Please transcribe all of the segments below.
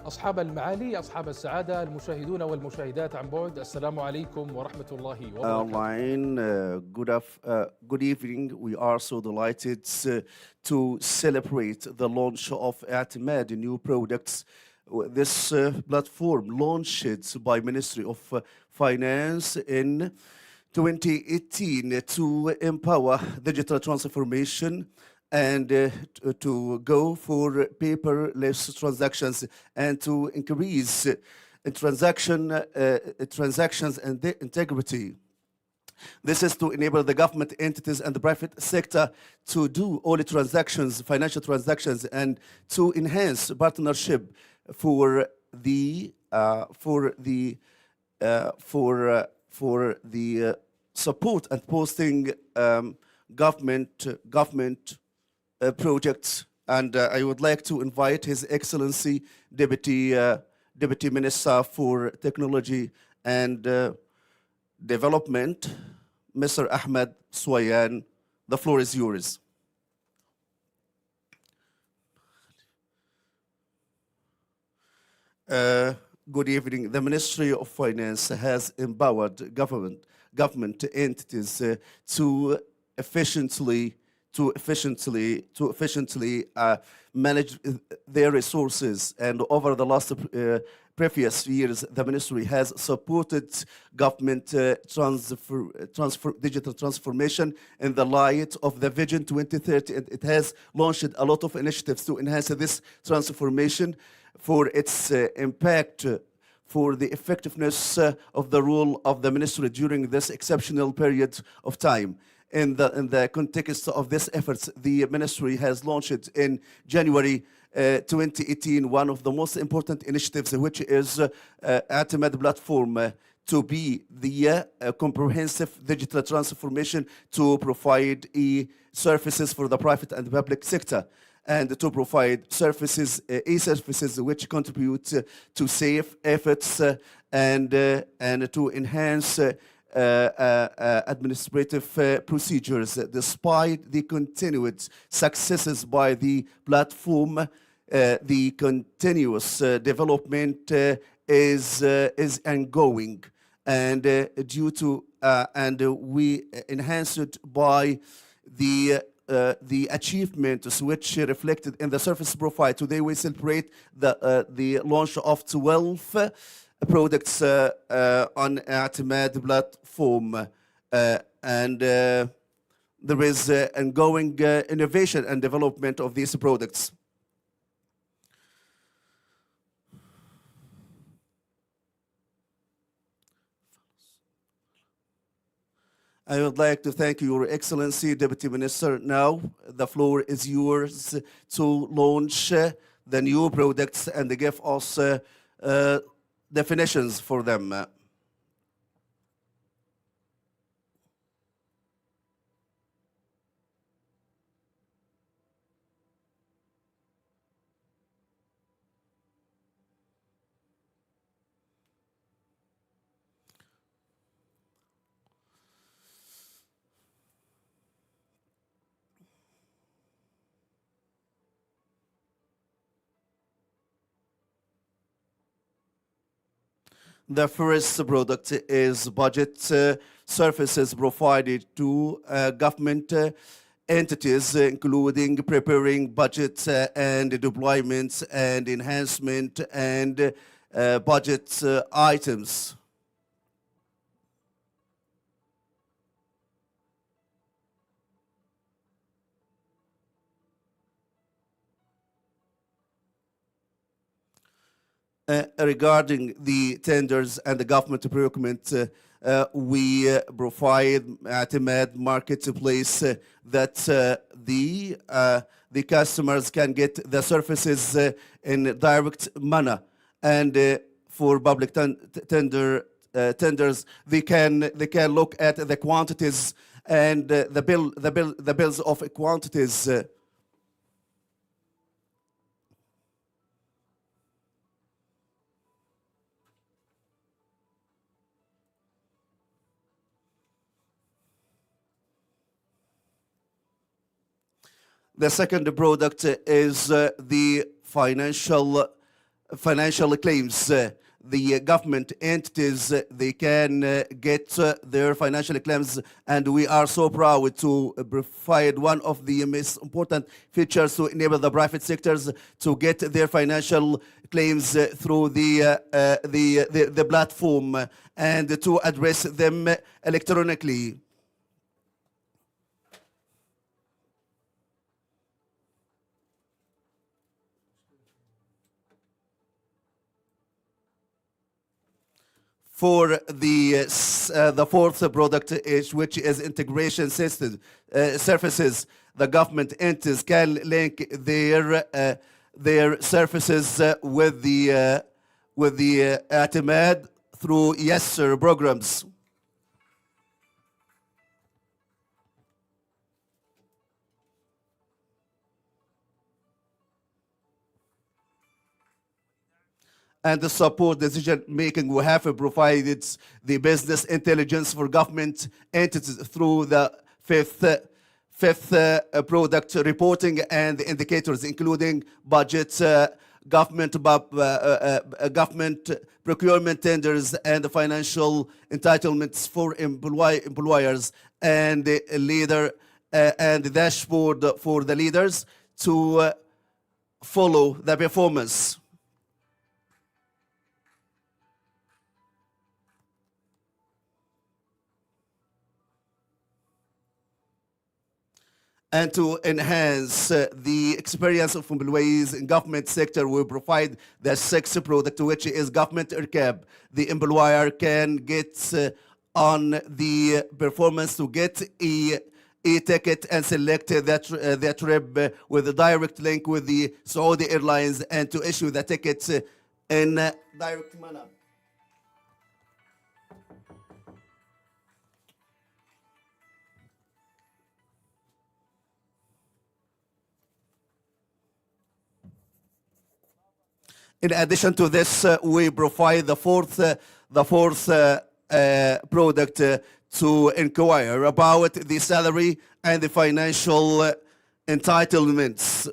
أصحاب المعالي، أصحاب السعادة، المشاهدون والمشاهدات عن بعد، السلام عليكم ورحمة الله وبركاته. Online. Good evening. We are so delighted to celebrate the launch of Etimad, new products. This platform launched by Ministry of Finance in 2018 to empower digital transformation and to go for paperless transactions and to increase transactions and the integrity. This is to enable the government entities and the private sector to do all the transactions, financial transactions, and to enhance partnership for the support and posting government projects. And I would like to invite His Excellency Deputy Minister for Technology and Development, Mr. Ahmed Swayan. The floor is yours. Good evening. The Ministry of Finance has empowered government entities to efficiently manage their resources. And over the last previous years, the ministry has supported government digital transformation in the light of the Vision 2030. And it has launched a lot of initiatives to enhance this transformation for its impact, for the effectiveness of the role of the ministry during this exceptional period of time. In the context of these efforts, the ministry has launched in January 2018 one of the most important initiatives, which is Etimad platform, to be the comprehensive digital transformation to provide services for the private and public sector, and to provide services, e-services, which contribute to safe efforts and to enhance administrative procedures. Despite the continued successes by the platform, the continuous development is ongoing, and due to and we enhance it by the achievements which reflected in the service profile. Today we celebrate the launch of 12 products on Etimad platform, and there is ongoing innovation and development of these products. I would like to thank Your Excellency, Deputy Minister. Now the floor is yours to launch the new products and give us definitions for them. The first product is budget services provided to government entities, including preparing budget and deployment and enhancement and budget items. Regarding the tenders and the government procurement, we provide Etimad marketplace that the customers can get the services in direct manner, and for public tenders, they can look at the quantities and the bills of quantities. The second product is the financial financial claims. The government entities, they can get their financial claims, and we are so proud to provide one of the most important features to enable the private sectors to get their financial claims through the platform and to address them electronically. For the fourth product, which is integration system services, the government entities can link their services with the Etimad through yes sir programs. And the support decision making, we have provided the business intelligence for government entities through the fifth product reporting and indicators, including budget, government procurement tenders, and financial entitlements for employers, and the leader and the dashboard for the leaders to follow the performance. And to enhance the experience of employees in government sector, we provide the sixth product, which is government recap. The employer can get on the performance to get a ticket and select that trip with a direct link with the Saudi Airlines and to issue the tickets in a direct manner. In addition to this, we provide the fourth product to inquire about the salary and the financial entitlements.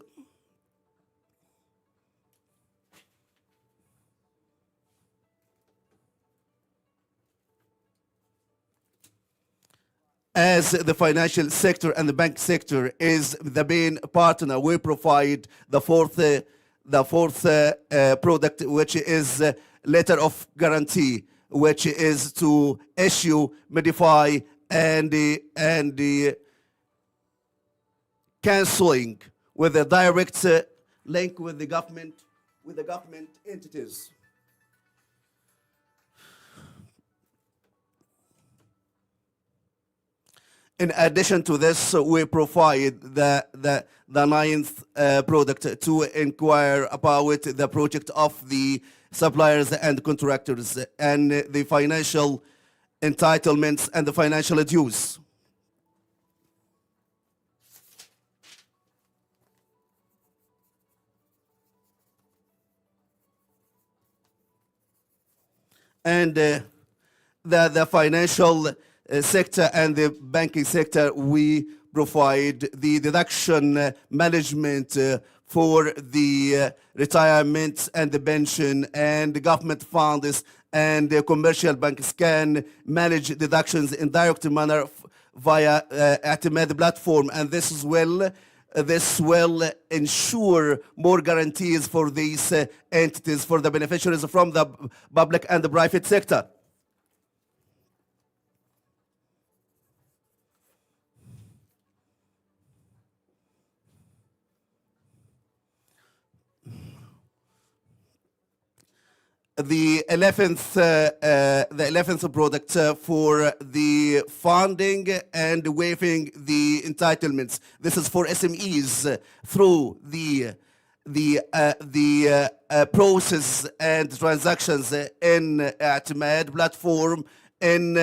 As the financial sector and the bank sector is the main partner, we provide the fourth product, which is letter of guarantee, which is to issue, modify, and canceling with a direct link with the government entities. In addition to this, we provide the ninth product to inquire about the project of the suppliers and contractors and the financial entitlements and the financial dues. And the financial sector and the banking sector, we provide the deduction management for the retirement and the pension and the government funds, and the commercial banks can manage deductions in direct manner via Etimad platform, and this will ensure more guarantees for these entities, for the beneficiaries from the public and the private sector. The 11th product for the funding and waiving the entitlements. This is for SMEs through the process and transactions in Etimad platform in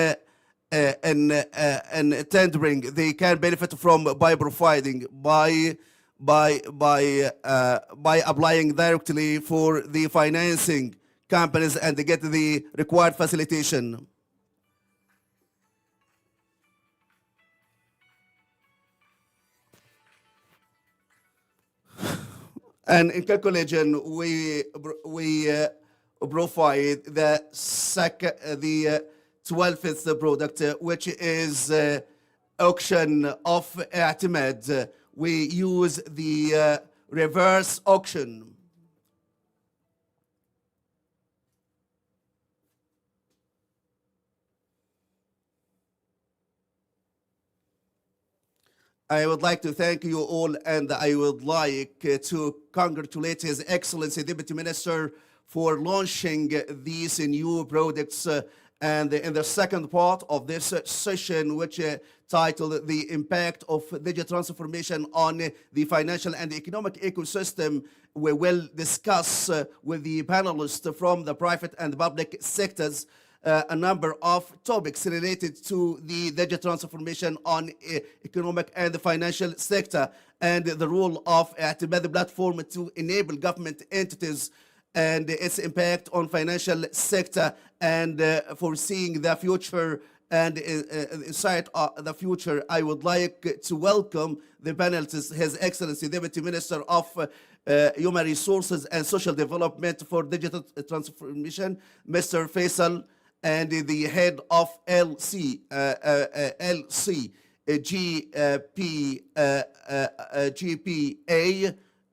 tendering. They can benefit from by providing by applying directly for the financing companies and they get the required facilitation. And in conclusion, we provide the 12th product, which is auction of Etimad. We use the reverse auction. I would like to thank you all, and I would like to congratulate His Excellency Deputy Minister for launching these new products. And in the second part of this session, which titled The Impact of Digital Transformation on the Financial and Economic Ecosystem, we will discuss with the panelists from the private and public sectors a number of topics related to the digital transformation on economic and the financial sector, and the role of Etimad platform to enable government entities and its impact on financial sector, and foreseeing the future and inside the future. I would like to welcome the panelists, His Excellency Deputy Minister of Human Resources and Social Development for Digital Transformation, Mr. Faisal, and the head of GPA,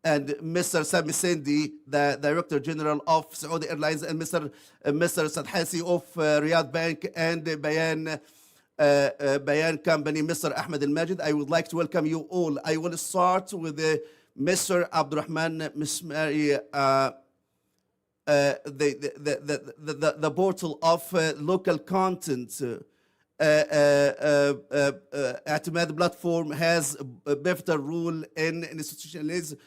and Mr. Sami Sindi, the Director General of Saudi Airlines, and Mr. Sadhasi of Riyadh Bank and Bayan Company, Mr. Ahmed Al-Majid. I would like to welcome you all. I will start with Mr. Abdurrahman Mismari, the portal of local content. Etimad platform has a pivotal role in institutionalizing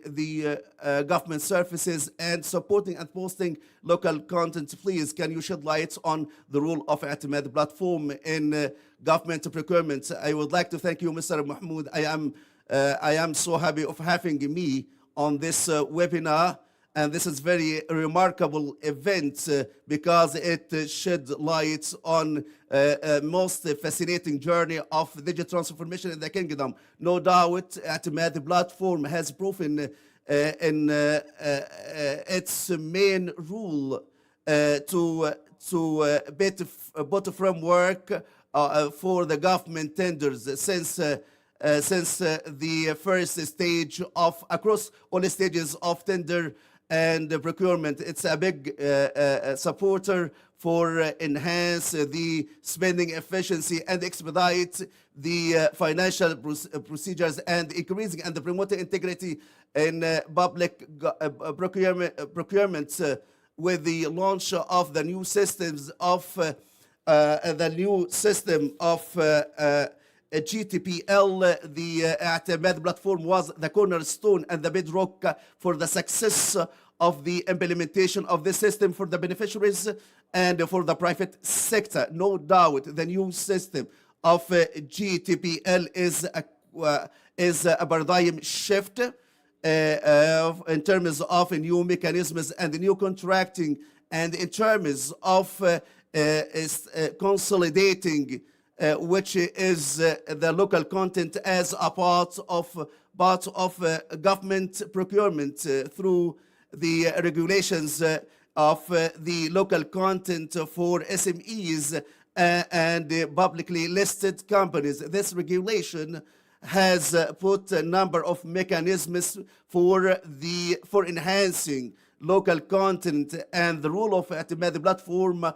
the government services and supporting and posting local content. Please, can you shed light on the role of Etimad platform in government procurement? I would like to thank you, Mr. Mahmoud. I am so happy of having me on this webinar, and this is very remarkable event because it shed light on a most fascinating journey of digital transformation in the kingdom. No doubt, Etimad platform has proven in its main rule to put framework for the government tenders since the first stage of across all the stages of tender and procurement. It's a big supporter for enhance the spending efficiency and expedite the financial procedures, and increasing and promoting integrity in public procurement with the launch of the new systems of GTPL. The Etimad platform was the cornerstone and the bedrock for the success of the implementation of this system for the beneficiaries and for the private sector. No doubt, the new system of GTPL is a paradigm shift in terms of new mechanisms and new contracting, and in terms of consolidating which is the local content as a part of government procurement through the regulations of the local content for SMEs and publicly listed companies. This regulation has put a number of mechanisms for enhancing local content, and the role of Etimad platform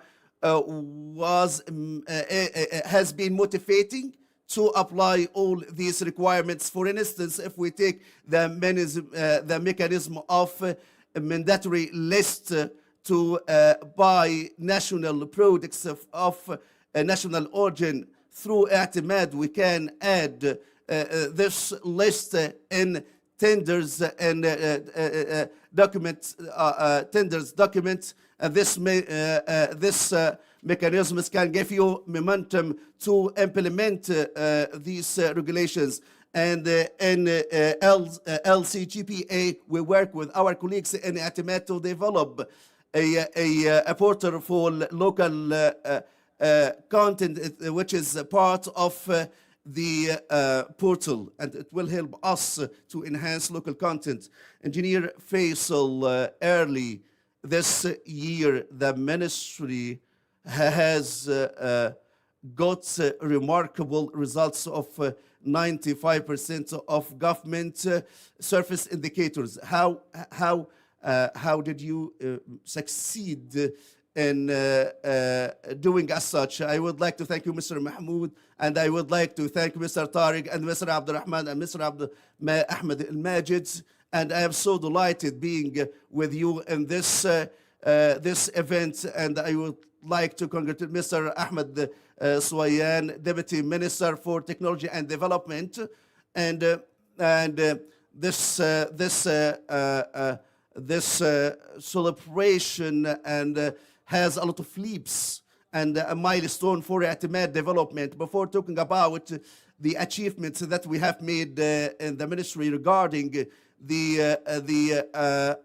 has been motivating to apply all these requirements. For instance, if we take the mechanism of a mandatory list to buy national products of national origin through Etimad, we can add this list in tenders and documents. This mechanisms can give you momentum to implement these regulations. And in LCGPA, we work with our colleagues in Etimad to develop a portal for local content, which is part of the portal, and it will help us to enhance local content. Engineer Faisal, early this year, the ministry has got remarkable results of 95% of government service indicators. How did you succeed in doing as such? I would like to thank you, Mr. Mahmoud, and I would like to thank Mr. Tariq and Mr. Abdurrahman and Mr. Ahmed Al-Majid. And I am so delighted being with you in this event. And I would like to congratulate Mr. Ahmed Swayan, Deputy Minister for Technology and Development. And this celebration and has a lot of leaps and a milestone for Etimad development. Before talking about the achievements that we have made in the ministry regarding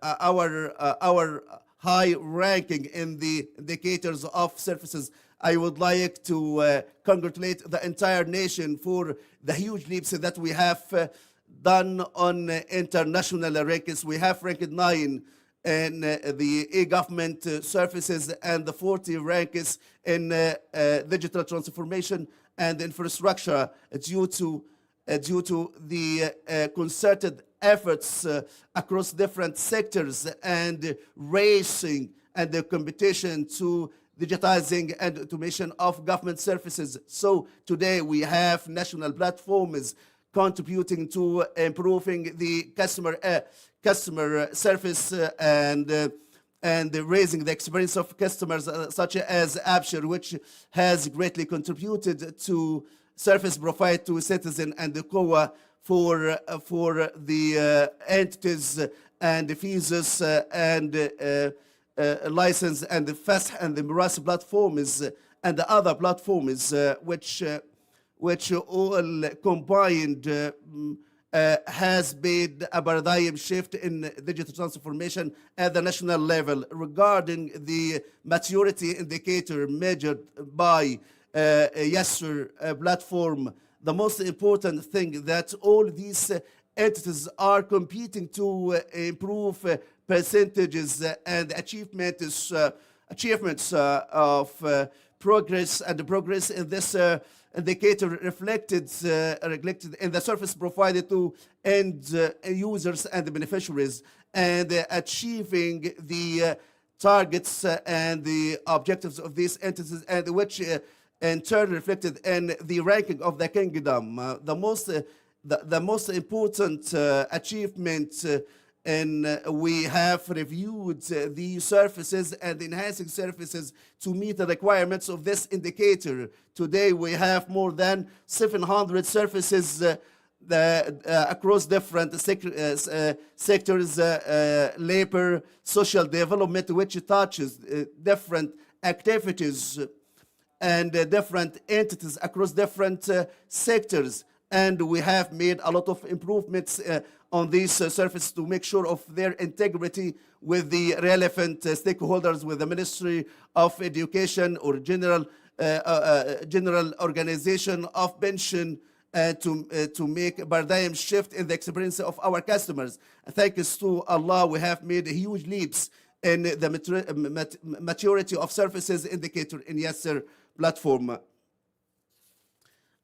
our high ranking in the indicators of services, I would like to congratulate the entire nation for the huge leaps that we have done on international rankings. We have ranked 9 in the e-government services and the 40 rankings in digital transformation and infrastructure due to the concerted efforts across different sectors and racing and the competition to digitizing and automation of government services. So today we have national platforms contributing to improving the customer service and raising the experience of customers, such as Abshir, which has greatly contributed to service provided to citizens, and the COA for the entities and the fees and license and the FAST and the Miras platforms and the other platforms which all combined has made a paradigm shift in digital transformation at the national level. Regarding the maturity indicator measured by Yasser platform, the most important thing that all these entities are competing to improve percentages and achievements of progress, and the progress in this indicator reflected in the service provided to end users and beneficiaries, and achieving the targets and the objectives of these entities, and which in turn reflected in the ranking of the kingdom. The most important achievement and we have reviewed the services and enhancing services to meet the requirements of this indicator. Today we have more than 700 services across different sectors, labor, social development, which touches different activities and different entities across different sectors. And we have made a lot of improvements on these services to make sure of their integrity with the relevant stakeholders, with the Ministry of Education or general organization of pension, to make a paradigm shift in the experience of our customers. Thanks to Allah, we have made huge leaps in the maturity of services indicator in Yasser platform.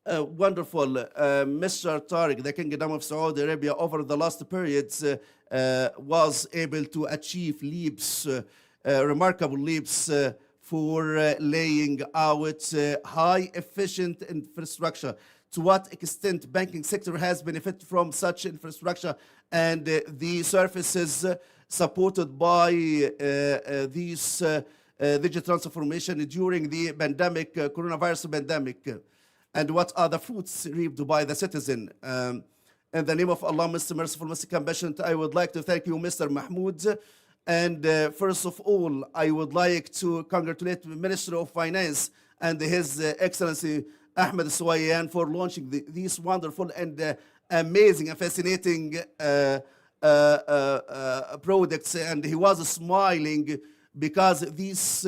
Wonderful. Mr. Tariq, the Kingdom of Saudi Arabia over the last periods was able to achieve leaps, remarkable leaps for laying out high efficient infrastructure. To what extent banking sector has benefited from such infrastructure and the services supported by these digital transformation during the pandemic, coronavirus pandemic? And what are the fruits reaped by the citizen? In the name of Allah, Mr. Merciful, Mr. Compassionate, I would like to thank you, Mr. Mahmoud. And first of all, I would like to congratulate the Minister of Finance and His Excellency Ahmed Swayan for launching these wonderful and amazing and fascinating products. And he was smiling because these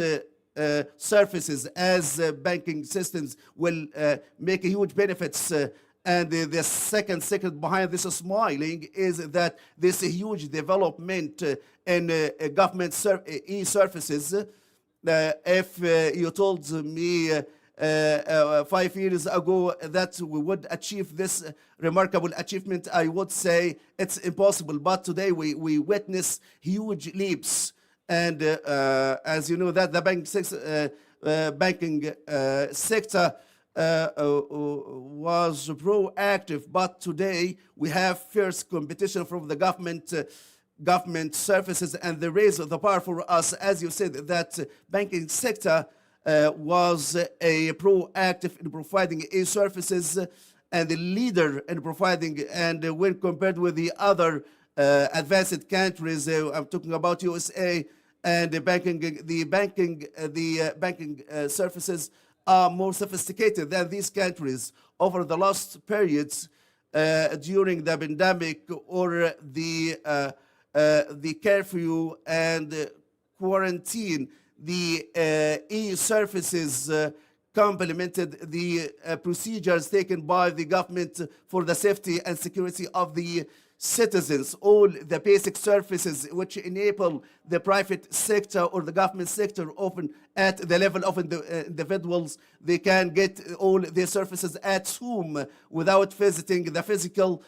services as banking systems will make a huge benefits. And the second behind this smiling is that this huge development in government e-services. If you told me 5 years ago that we would achieve this remarkable achievement, I would say it's impossible. But today we witness huge leaps. And as you know, that the banking sector was proactive, but today we have fierce competition from the government services, and the raise of the bar for us, as you said, that banking sector was a proactive in providing e-services and the leader in providing, and when compared with the other advanced countries, I'm talking about USA, and the banking services are more sophisticated than these countries. Over the last periods during the pandemic or the curfew and quarantine, the e-services complemented the procedures taken by the government for the safety and security of the citizens. All the basic services which enable the private sector or the government sector, often at the level of individuals, they can get all their services at home without visiting the physical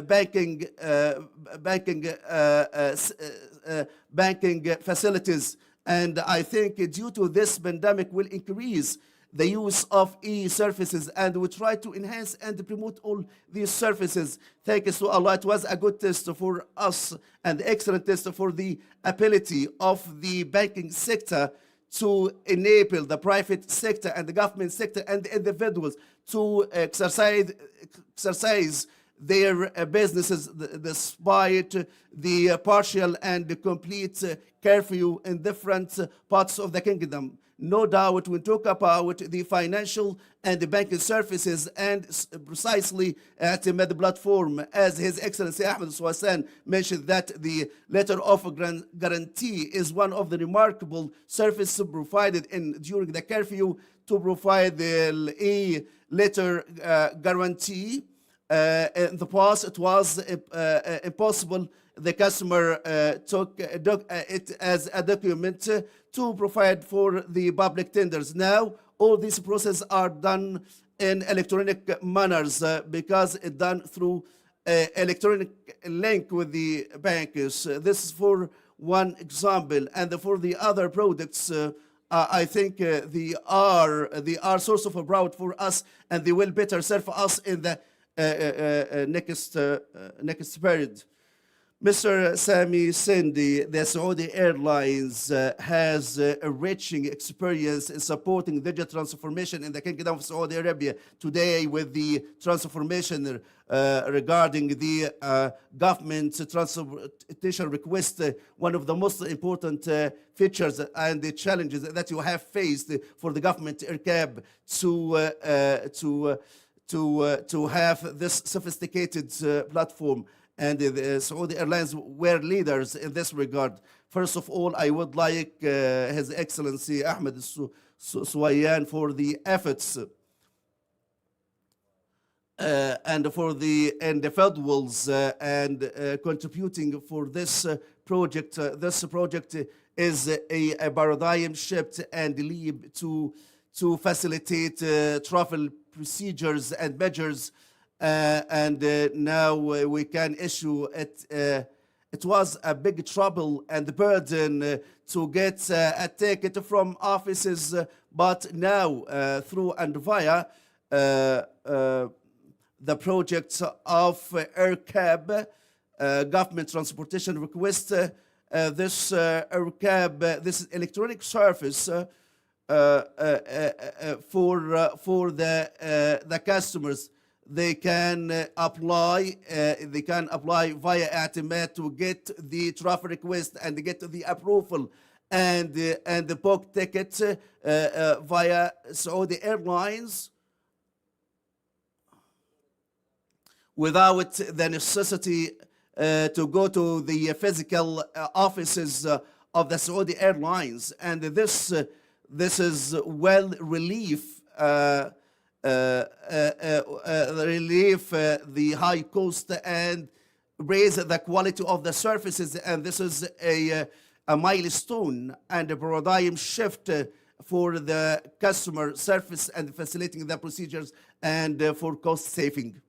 banking facilities. And I think due to this pandemic will increase the use of e-services, and we try to enhance and promote all these services. Thanks to Allah, it was a good test for us and excellent test for the ability of the banking sector to enable the private sector and the government sector and the individuals to exercise their businesses despite the partial and the complete curfew in different parts of the kingdom. No doubt, we talk about the financial and the banking services, and precisely at Etimad platform, as His Excellency Ahmed Swassan mentioned, that the letter of guarantee is one of the remarkable services provided during the curfew to provide the e-letter guarantee. In the past, it was impossible. The customer took it as a document to provide for the public tenders. Now, all these processes are done in electronic manners because it's done through electronic link with the bankers. This is for one example. And for the other products, I think they are source of pride for us, and they will better serve us in the next period. Mr. Sami Sindi, the Saudi Airlines has a rich experience in supporting digital transformation in the Kingdom of Saudi Arabia. Today, with the transformation regarding the government transportation request, one of the most important features and the challenges that you have faced for the government IRCAB to have this sophisticated platform. And the Saudi Airlines were leaders in this regard. First of all, I would like His Excellency Ahmed Suwayan for the efforts and for the individuals and contributing for this project. This project is a paradigm shift and leap to facilitate travel procedures and measures. And now we can issue it. It was a big trouble and burden to get a ticket from offices, but now through and via the project of IRCAB, government transportation request, this IRCAB, this electronic service for the customers. They can apply via Etimad to get the travel request and get the approval and the book ticket via Saudi Airlines without the necessity to go to the physical offices of the Saudi Airlines. And this is well relief the high cost and raise the quality of the services, and this is a milestone and a paradigm shift for the customer service and facilitating the procedures and for cost saving.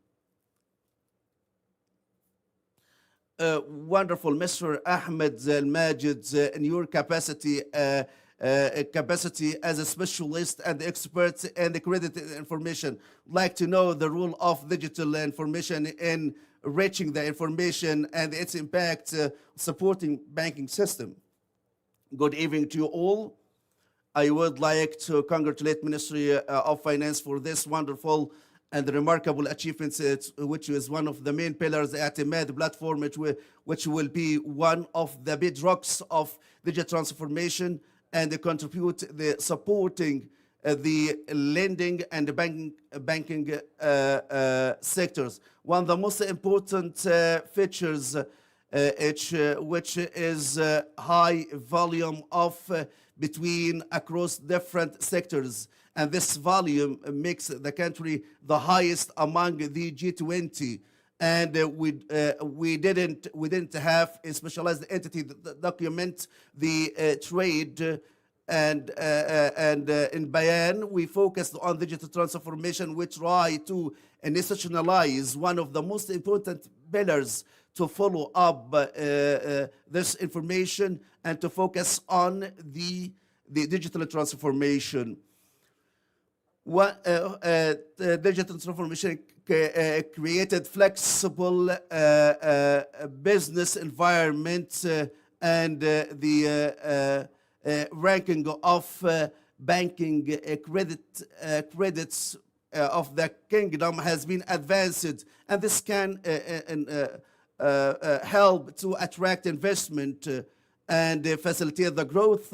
Wonderful, Mr. Ahmed Al-Majid, in your capacity as a specialist and expert in the credit information. I'd like to know the role of digital information in reaching the information and its impact supporting banking system. Good evening to you all. I would like to congratulate Ministry of Finance for this wonderful and remarkable achievements, which is one of the main pillars at Etimad platform, which will be one of the bedrocks of digital transformation and contribute the supporting the lending and the banking sectors. One of the most important features, which is high volume of between across different sectors. And this volume makes the country the highest among the G20. And we didn't have a specialized entity that document the trade. And in Bayan, we focused on digital transformation, which try to institutionalize one of the most important pillars to follow up this information and to focus on the digital transformation. The digital transformation created flexible business environment and the ranking of banking credits of the kingdom has been advanced, and this can help to attract investment and facilitate the growth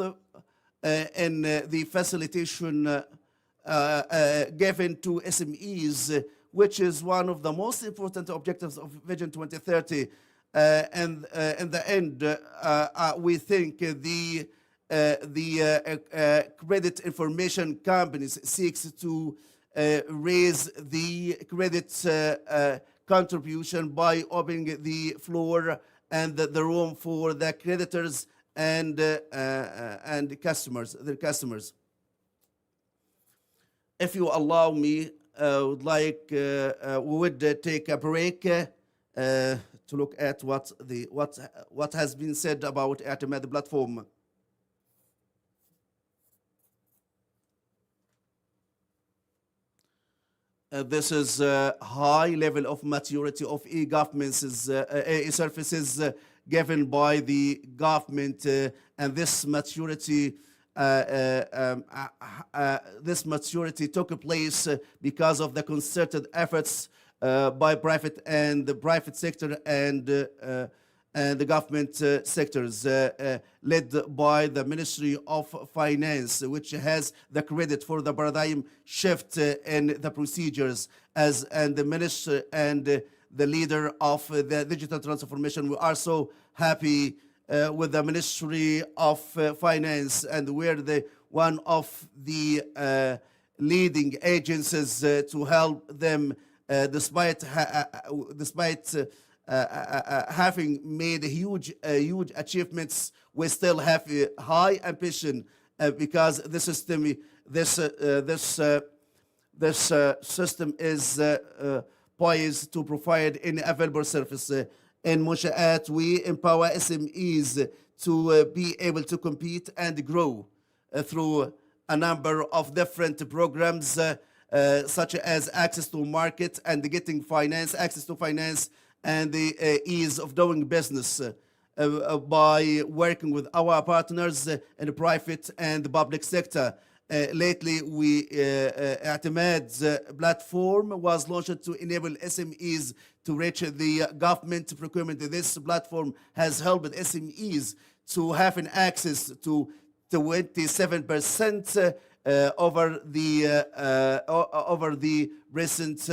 in the facilitation given to SMEs, which is one of the most important objectives of Vision 2030. And in the end, we think the credit information companies seeks to raise the credit contribution by opening the floor and the room for the creditors and their customers. If you allow me, we would take a break to look at what has been said about Etimad platform. This is a high level of maturity of e-government services given by the government, and this maturity took place because of the concerted efforts by private and the private sector and the government sectors, led by the Ministry of Finance, which has the credit for the paradigm shift in the procedures, and the minister and the leader of the digital transformation. We are so happy with the Ministry of Finance, and we're one of the leading agencies to help them, despite having made huge achievements. We still have a high ambition because this system is poised to provide any available service. In Mushaat, we empower SMEs to be able to compete and grow through a number of different programs, such as access to market and getting finance, access to finance, and the ease of doing business by working with our partners in the private and the public sector. Lately, Etimad's platform was launched to enable SMEs to reach the government procurement. This platform has helped SMEs to have an access to 27% over the recent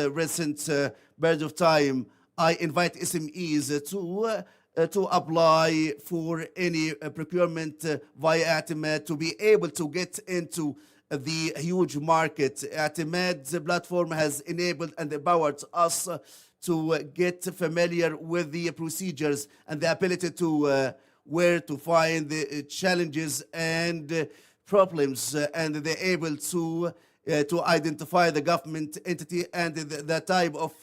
period of time. I invite SMEs to to apply for any procurement via Etimad, to be able to get into the huge market. Etimad's platform has enabled and empowered us to get familiar with the procedures and the ability to where to find the challenges and problems, and they're able to identify the government entity and the type of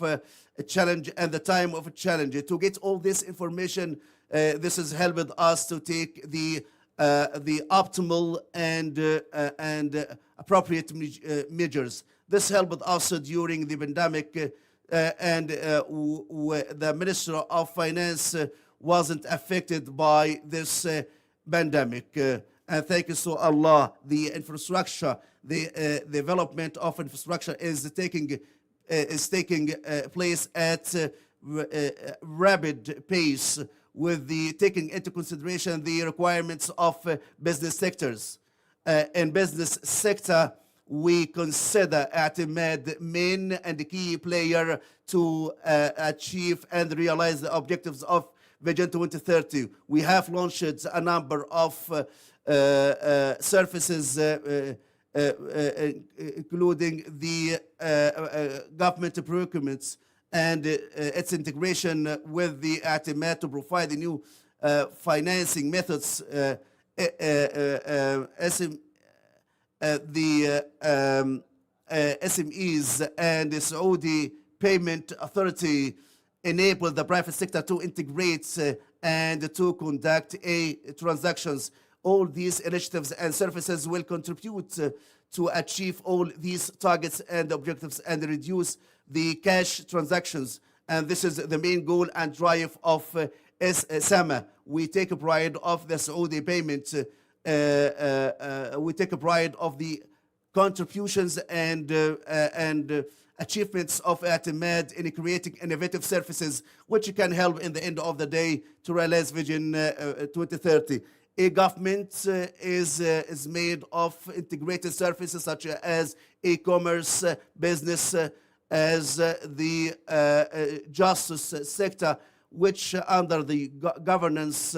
challenge and the time of a challenge. To get all this information, this has helped us to take the optimal and appropriate measures. This helped us during the pandemic, and the Minister of Finance wasn't affected by this pandemic. And thank you to Allah, the infrastructure, the development of infrastructure is taking place at rapid pace, with the taking into consideration the requirements of business sectors. In business sector, we consider Etimad main and key player to achieve and realize the objectives of Vision 2030. We have launched a number of services, including the government procurements and its integration with the Etimad to provide the new financing methods. The SMEs and the Saudi Payment Authority enable the private sector to integrate and to conduct transactions. All these initiatives and services will contribute to achieve all these targets and objectives and reduce the cash transactions. And this is the main goal and drive of SAMA. We take pride of the Saudi payment. We take pride of the contributions and achievements of Etimad in creating innovative services which can help in the end of the day to realize Vision 2030. A government is made of integrated services such as e-commerce, business, as the justice sector, which under the governance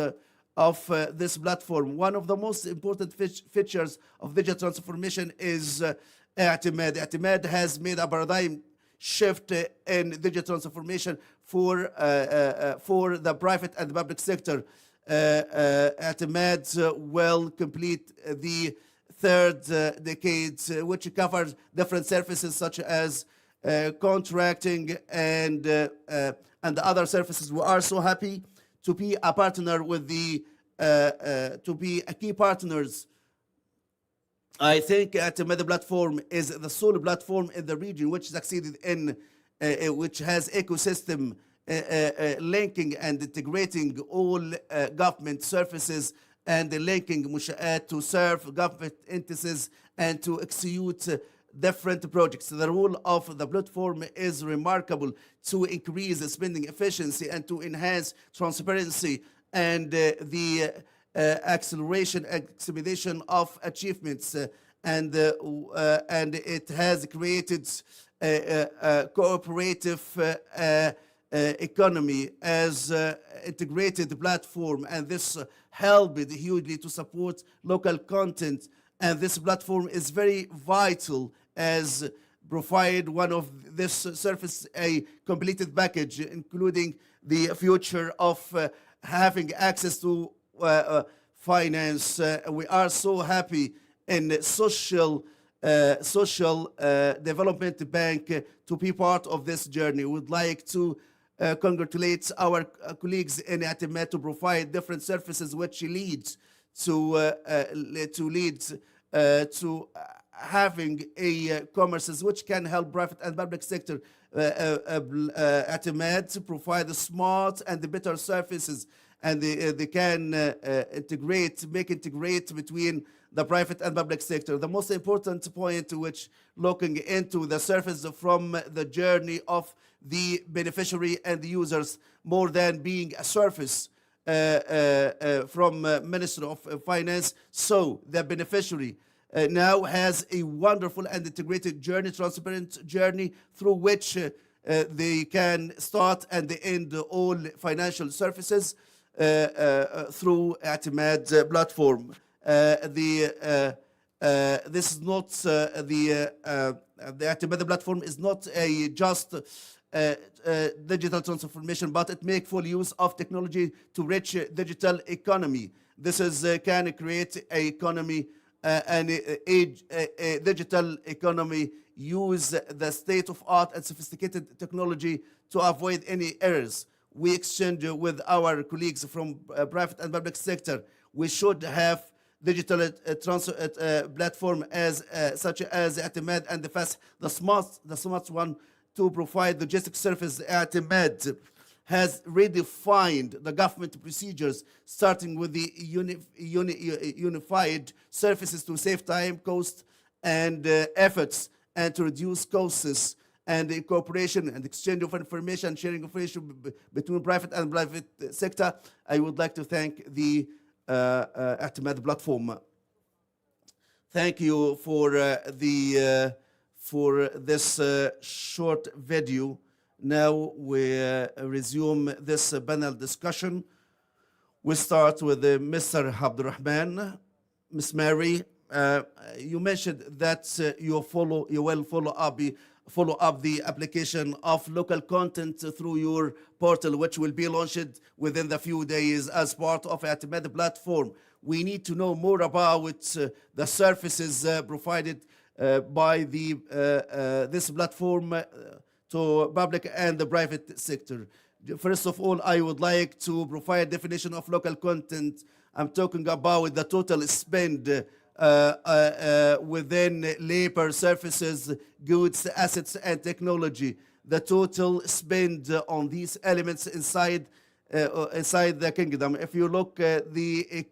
of this platform. One of the most important features of digital transformation is Etimad. Etimad has made a paradigm shift in digital transformation for the private and public sector. Etimad will complete the third decade, which covers different services such as contracting and other services. We are so happy to be a partner with the to be a key partners. I think Etimad platform is the sole platform in the region which succeeded in which has ecosystem linking and integrating all government services and linking Mushaat to serve government entities and to execute different projects. The role of the platform is remarkable to increase spending efficiency and to enhance transparency and the expedition of achievements. And it has created a cooperative economy as integrated platform, and this helped hugely to support local content. And this platform is very vital as provide one of this service a completed package, including the future of having access to finance. We are so happy in social development bank to be part of this journey. We would like to congratulate our colleagues in Etimad to provide different services which leads to having a commerces which can help private and public sector. Etimad to provide the smart and the better services, and they can integrate between the private and public sector. The most important point which looking into the service from the journey of the beneficiary and the users, more than being a service from Minister of Finance. So the beneficiary now has a wonderful and integrated journey, transparent journey through which they can start and end all financial services. through Etimad platform. This is not the Etimad platform is not a just digital transformation, but it make full use of technology to reach digital economy. This is can create a economy and a digital economy use the state of art and sophisticated technology to avoid any errors. We exchange with our colleagues from private and public sector. We should have digital platform as such as Etimad and the smart one to provide logistic service. Etimad has redefined the government procedures, starting with the unified services to save time, cost, and efforts, and to reduce costs, and the cooperation and exchange of information, sharing information between private and private sector. I would like to thank the Etimad platform. Thank you for for this short video. Now we resume this panel discussion. We start with Mr. Abdurrahman. Ms. Mary, you mentioned that you will follow up the application of local content through your portal, which will be launched within the few days as part of Etimad platform. We need to know more about the services provided by this platform to public and the private sector. First of all, I would like to provide a definition of local content. I'm talking about the total spend within labor, services, goods, assets, and technology. The total spend on these elements inside the kingdom. If you look at the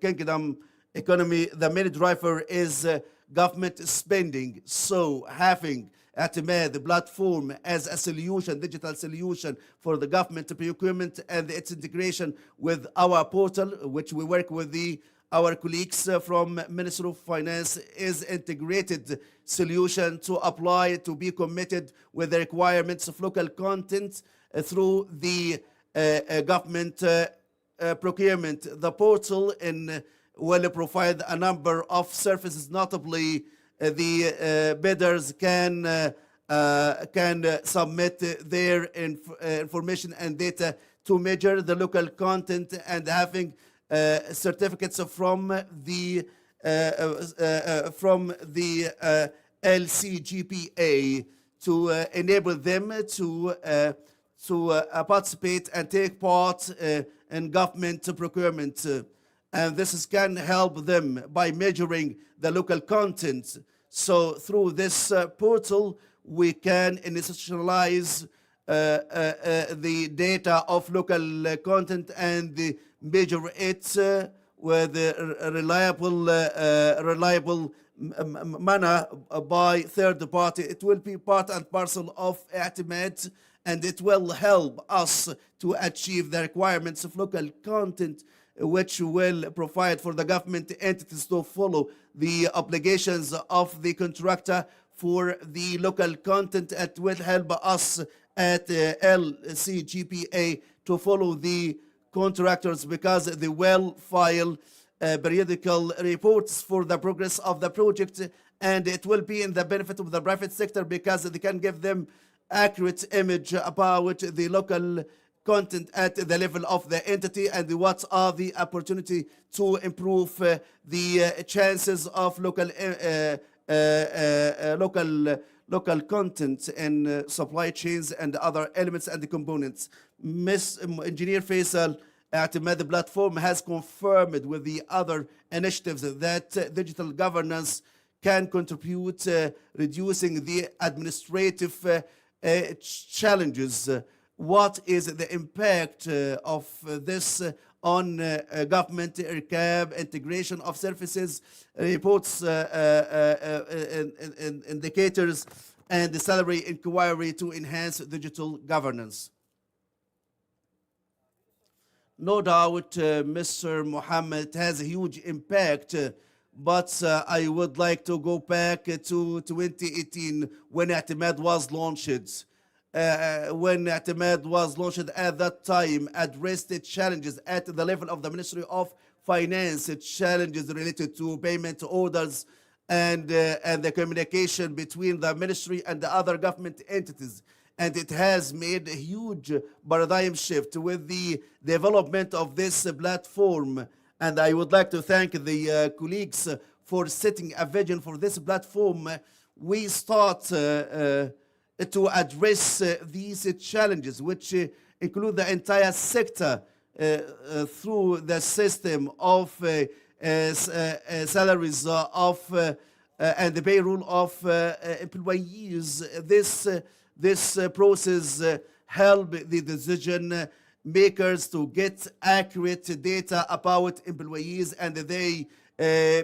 kingdom economy, the main driver is government spending. So having Etimad, the platform, as a solution, digital solution for the government procurement and its integration with our portal, which we work with our colleagues from Ministry of Finance, is integrated solution to apply, to be committed with the requirements of local content through the government procurement. The portal will provide a number of services, notably the bidders can submit their information and data to measure the local content, and having certificates from the LCGPA to enable them to participate and take part in government procurement. And this can help them by measuring the local content. So through this portal, we can institutionalize the data of local content and measure it with a reliable manner by third party. It will be part and parcel of Etimad, and it will help us to achieve the requirements of local content, which will provide for the government entities to follow the obligations of the contractor for the local content. It will help us at LCGPA to follow the contractors, because they will file periodical reports for the progress of the project, and it will be in the benefit of the private sector because they can give them accurate image about the local content at the level of the entity and what are the opportunity to improve the chances of local content in supply chains and other elements and the components. Ms. Engineer Faisal, Etimad platform has confirmed with the other initiatives that digital governance can contribute reducing the administrative challenges. What is the impact of this on government recap, integration of services, reports, indicators, and the salary inquiry to enhance digital governance? No doubt, Mr. Mohammed, has a huge impact, but I would like to go back to 2018 when Etimad was launched. when Etimad was launched at that time, addressed the challenges at the level of the Ministry of Finance, challenges related to payment orders and the communication between the ministry and the other government entities. And it has made a huge paradigm shift with the development of this platform. And I would like to thank the colleagues for setting a vision for this platform. We start to address these challenges, which include the entire sector through the system of salaries and the payroll of employees. This process help the decision makers to get accurate data about employees and their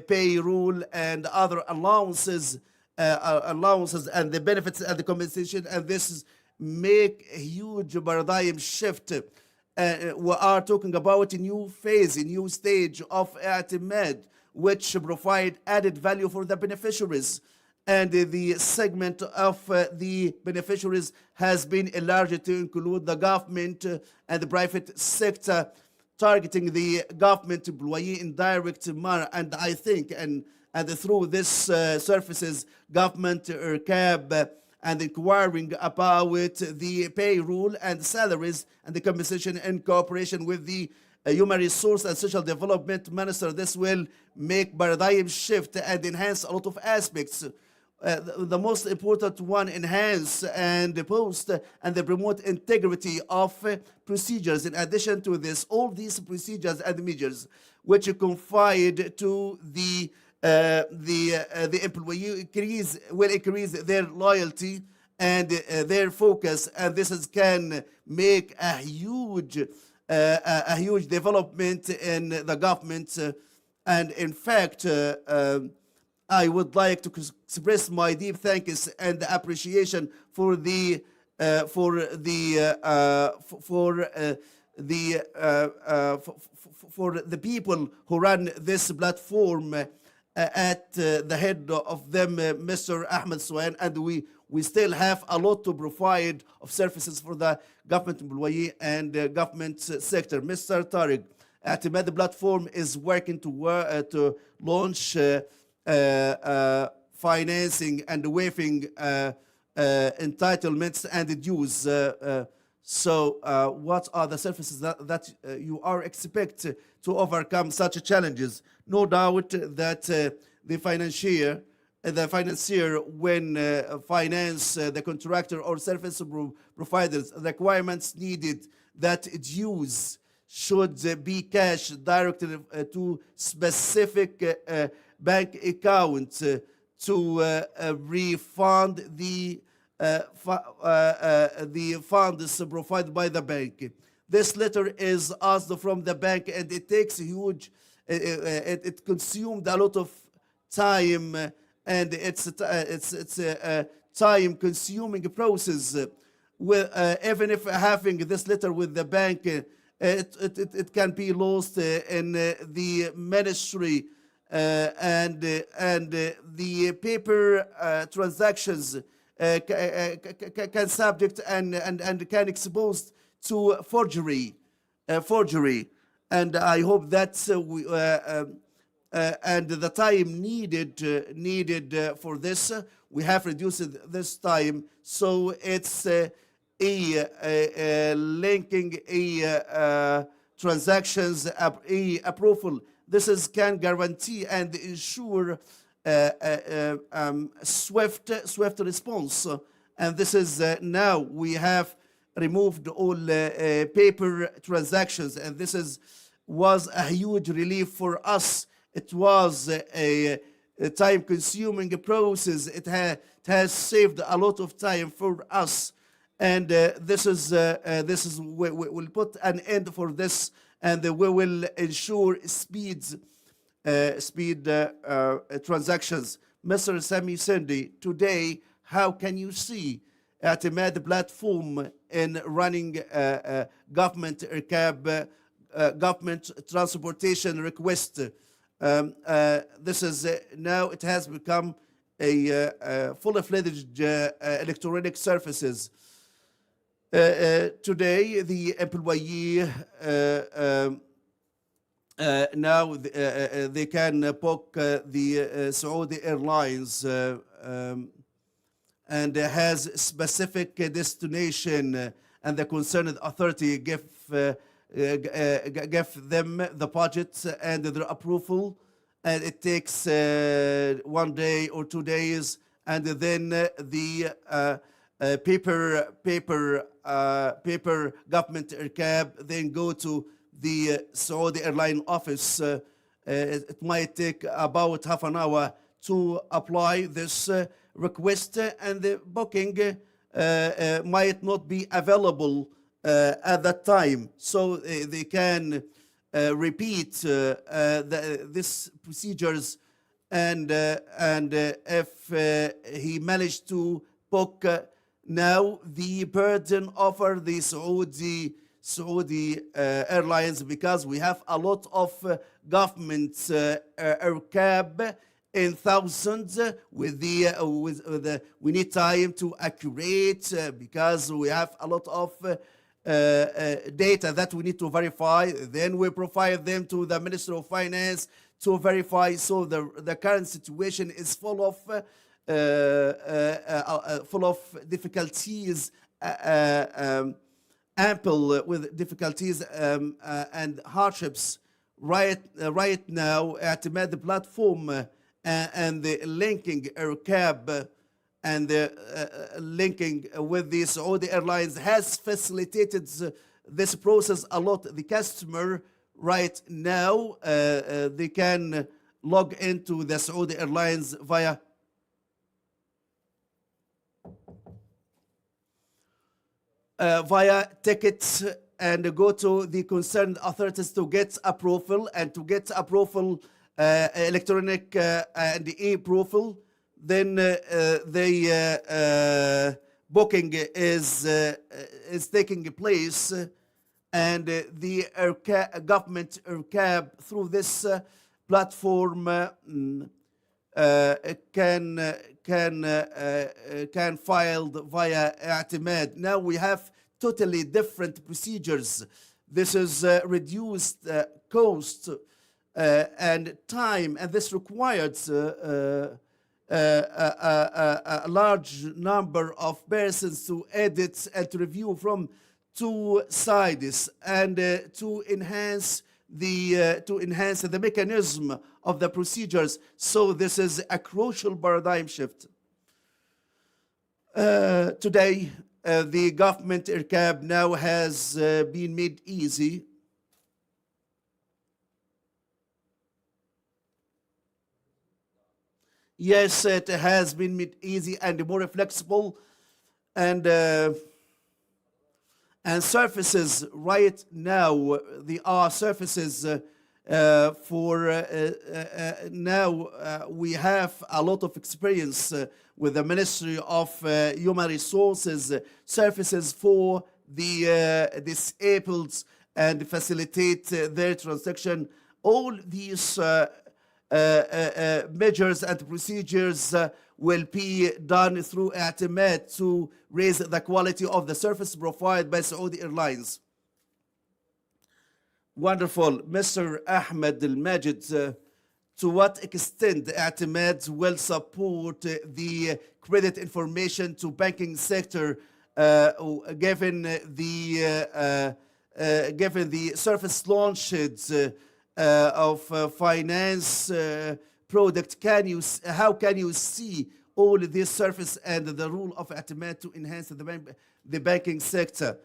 payroll and other allowances and the benefits and the compensation, and this make a huge paradigm shift. We are talking about a new phase, a new stage of Etimad, which provide added value for the beneficiaries. And the segment of the beneficiaries has been enlarged to include the government and the private sector, targeting the government employee in direct manner. And I think, and through this services, government RCAB and inquiring about the payroll and salaries and the compensation in cooperation with the Human Resource and Social Development Minister. This will make paradigm shift and enhance a lot of aspects. The most important one, enhance and boost and the promote integrity of procedures. In addition to this, all these procedures and measures which confide to the employee will increase their loyalty and their focus, and this can make a huge development in the government. And in fact, I would like to express my deep thanks and appreciation for the people who run this platform. At the head of them, Mr. Ahmed Swain, and we still have a lot to provide of services for the government employee and government sector. Mr. Tariq, Etimad platform is working to launch financing and waiving entitlements and dues. So what are the services that you are expect to overcome such challenges? No doubt that the financier, when finance the contractor or service providers, the requirements needed that dues should be cash directly to specific bank account to refund the funds provided by the bank. This letter is asked from the bank, and it takes huge. It consumed a lot of time, and it's a time-consuming process. Even if having this letter with the bank, it can be lost in the ministry, and the paper transactions can subject and can expose to forgery. And I hope that and the time needed for this, we have reduced this time, so it's linking transactions approval. This can guarantee and ensure swift response. And this is now we have removed all paper transactions, and this was a huge relief for us. It was a time-consuming process. It has saved a lot of time for us, and this is we'll put an end for this, and we will ensure speed transactions. Mr. Sami Sindi, today, how can you see Etimad platform in running government RCAB, government transportation request? This is now it has become a fully-fledged electronic services. Today, the employee now they can book the Saudi Airlines and has specific destination, and the concerned authority give them the budget and their approval, and it takes 1 day or 2 days, and then the paper government cab then go to the Saudi airline office. It might take about half an hour to apply this request, and the booking might not be available at that time. So they can repeat these procedures, and if he managed to book now, the burden over the Saudi Airlines, because we have a lot of government air cab in thousands with the we need time to accurate because we have a lot of data that we need to verify. Then we provide them to the Minister of Finance to verify. So the current situation is full of difficulties, ample with difficulties and hardships. Right now, Etimad, the platform and the linking air cab and the linking with the Saudi Airlines has facilitated this process a lot. The customer right now, they can log into the Saudi Airlines via tickets and go to the concerned authorities to get approval, and to get approval electronic and e-approval. Then the booking is taking place, and the government air cab through this platform can filed via Etimad. Now we have totally different procedures. This is reduced cost and time, and this requires a large number of persons to edit and to review from two sides, and to enhance the mechanism of the procedures. So this is a crucial paradigm shift. Today, the government IRCAB now has been made easy. Yes, it has been made easy and more flexible, and surfaces right now, there are surfaces for now we have a lot of experience with the Ministry of Human Resources, services for the disabled and facilitate their transaction. All these measures and procedures will be done through Etimad to raise the quality of the service provided by Saudi Airlines. Wonderful. Mr. Ahmed Al-Majid, to what extent Etimad will support the credit information to banking sector given the service launched of finance product? How can you see all this service and the role of Etimad to enhance the banking sector?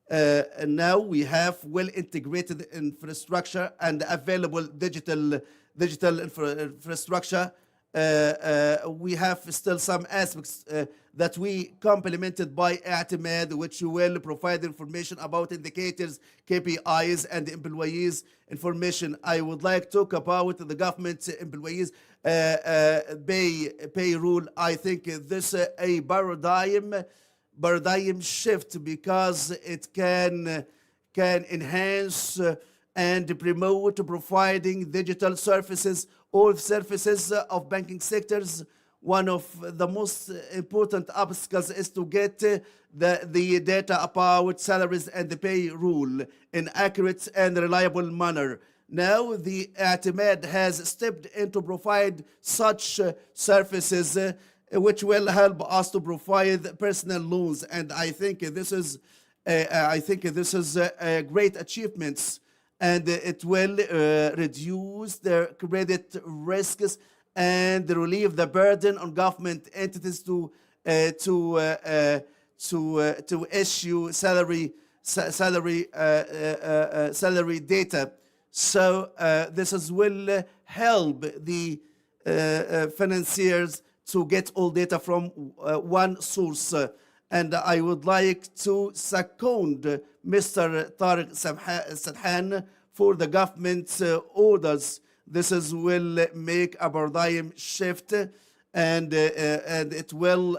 And now we have well-integrated infrastructure and available digital infrastructure. We have still some aspects that we complemented by Etimad, which will provide information about indicators, KPIs, and employees information. I would like to talk about the government employees payroll. I think this is a paradigm shift, because it can enhance and promote providing digital services, all services of banking sectors one of the most important obstacles is to get the data about salaries and the payroll in accurate and reliable manner. Now the Etimad has stepped in to provide such services which will help us to provide personal loans, and I think this is great achievements, and it will reduce the credit risks and relieve the burden on government entities to issue salary data. So will help the financiers to get all data from one source. And I would like to second Mr. Tariq Sadhan for the government orders. Will make a paradigm shift, and it will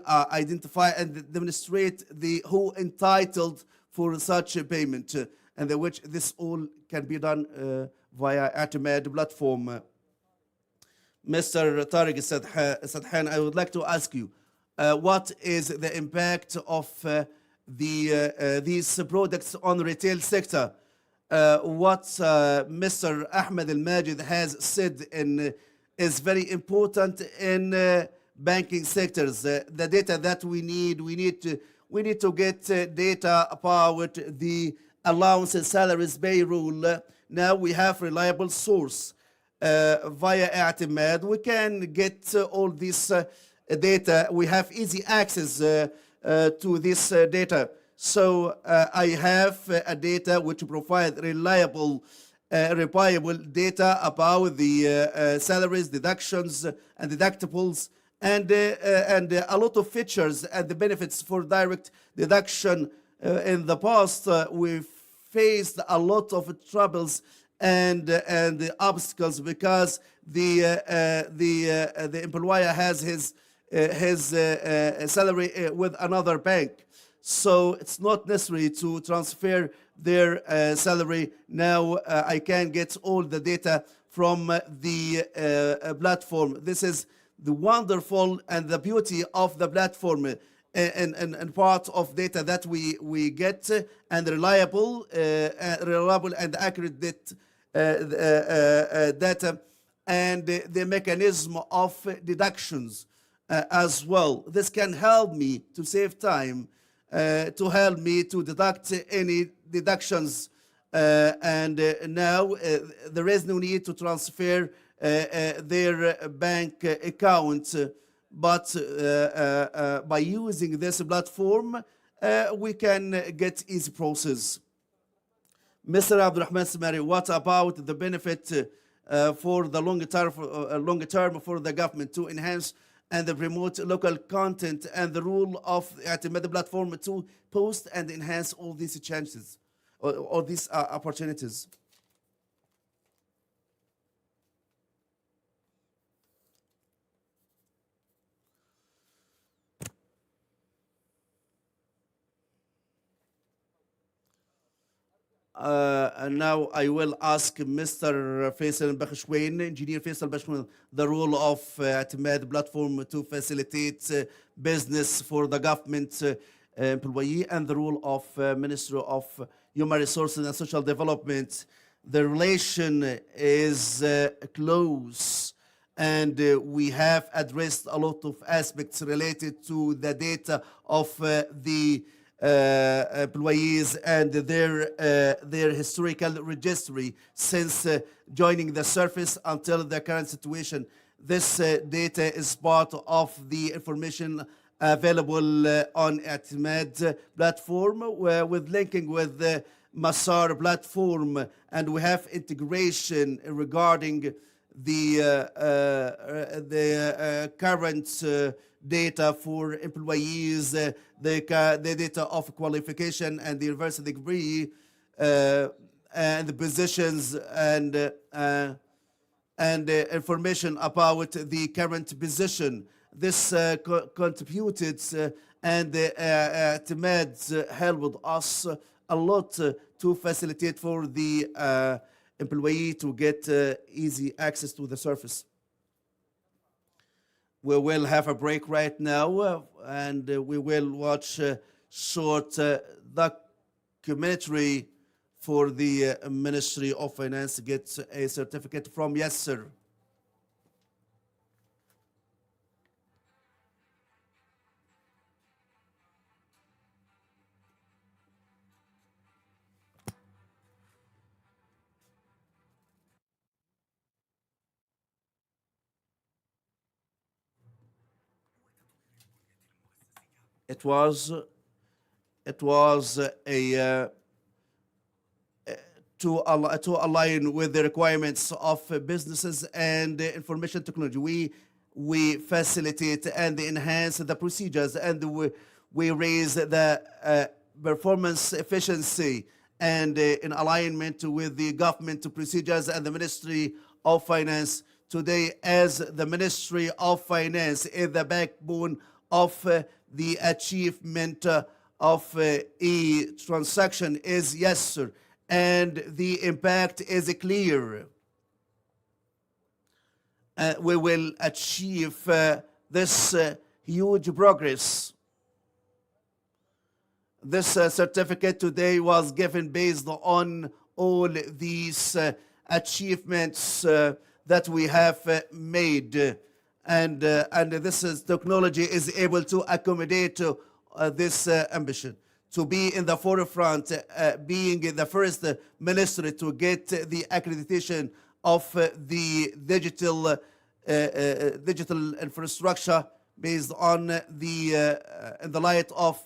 identify and demonstrate who entitled for such a payment, and which this all can be done via Etimad platform. Mr. Tariq Sadhan, I would like to ask you, what is the impact of these products on the retail sector? What Mr. Ahmed Al-Majid has said is very important in banking sectors. The data that we need to get data about the allowances, salaries, payroll. Now we have reliable source via Etimad. We can get all this data. We have easy access to this data. So I have a data which provide reliable data about the salaries, deductions, and deductibles, and a lot of features and the benefits for direct deduction. In the past, we faced a lot of troubles and obstacles because the employer has his salary with another bank. So it's not necessary to transfer their salary. Now I can get all the data from the platform. This is the wonderful and the beauty of the platform, and part of data that we get, and reliable and accurate data, and the mechanism of deductions as well. This can help me to save time, to help me to deduct any deductions, and now there is no need to transfer their bank account, but by using this platform we can get easy process. Mr. Abdulrahman Samari, what about the benefit for the longer term for the government to enhance and promote local content, and the role of the Etimad platform to post and enhance all these chances or these opportunities? And now I will ask Mr. Faisal Bakhshwain, Engineer Faisal Bakhshwain, the role of Etimad platform to facilitate business for the government employee, and the role of Minister of Human Resources and Social Development. The relation is close, and we have addressed a lot of aspects related to the data of the employees and their historical registry since joining the service until the current situation. This data is part of the information available on Etimad platform, with linking with the Masar platform, and we have integration regarding the current data for employees, the data of qualification and the university degree, and the positions, and information about the current position. This contributed, and Etimad helped us a lot to facilitate for the employee to get easy access to the service. We will have a break right now, and we will watch a short documentary for the Ministry of Finance to get a certificate from Yasser. It was a to align with the requirements of businesses and information technology. We facilitate and enhance the procedures, and we raise the performance efficiency and in alignment with the government procedures and the Ministry of Finance. Today, as the Ministry of Finance is the backbone of the achievement of e-transaction is yes, sir, and the impact is clear. We will achieve this huge progress. This certificate today was given based on all these achievements that we have made, and this technology is able to accommodate this ambition. To be in the forefront, being the first ministry to get the accreditation of the digital infrastructure based on in the light of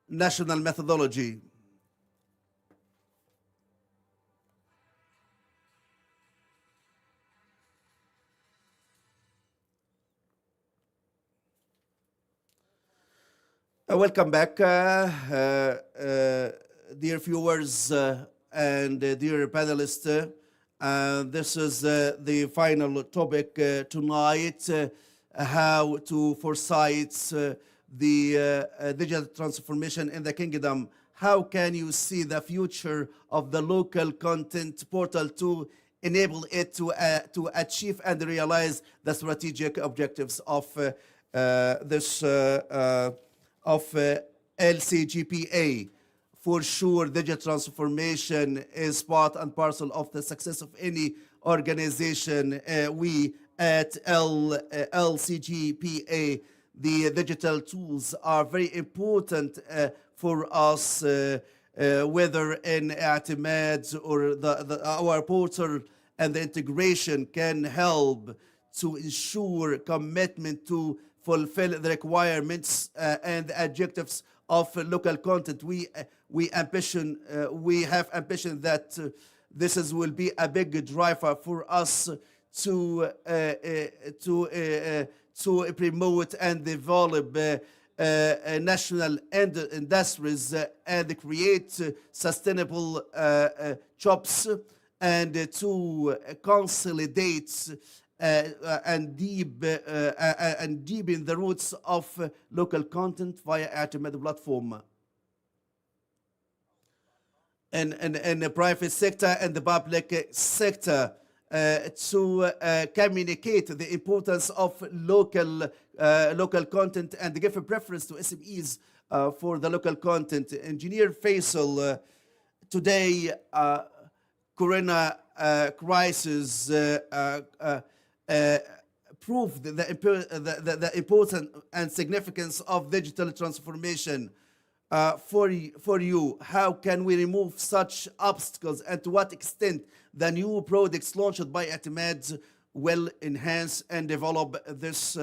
national methodology. Welcome back, dear viewers and dear panelists. This is the final topic tonight, how to foresight the digital transformation in the kingdom. How can you see the future of the local content portal to enable it to achieve and realize the strategic objectives of this of LCGPA? For sure, digital transformation is part and parcel of the success of any organization. We at LCGPA, the digital tools are very important for us, whether in Etimad or our portal, and the integration can help to ensure commitment to fulfill the requirements and the objectives of local content. We have ambition that this will be a big driver for us to promote and develop national industries and create sustainable jobs, and to consolidate and deepen the roots of local content via Etimad platform. In the private sector and the public sector, to communicate the importance of local content and give a preference to SMEs for the local content. Engineer Faisal, today, Corona crisis proved the importance and significance of digital transformation. For you, how can we remove such obstacles, and to what extent the new products launched by Etimad will enhance and develop this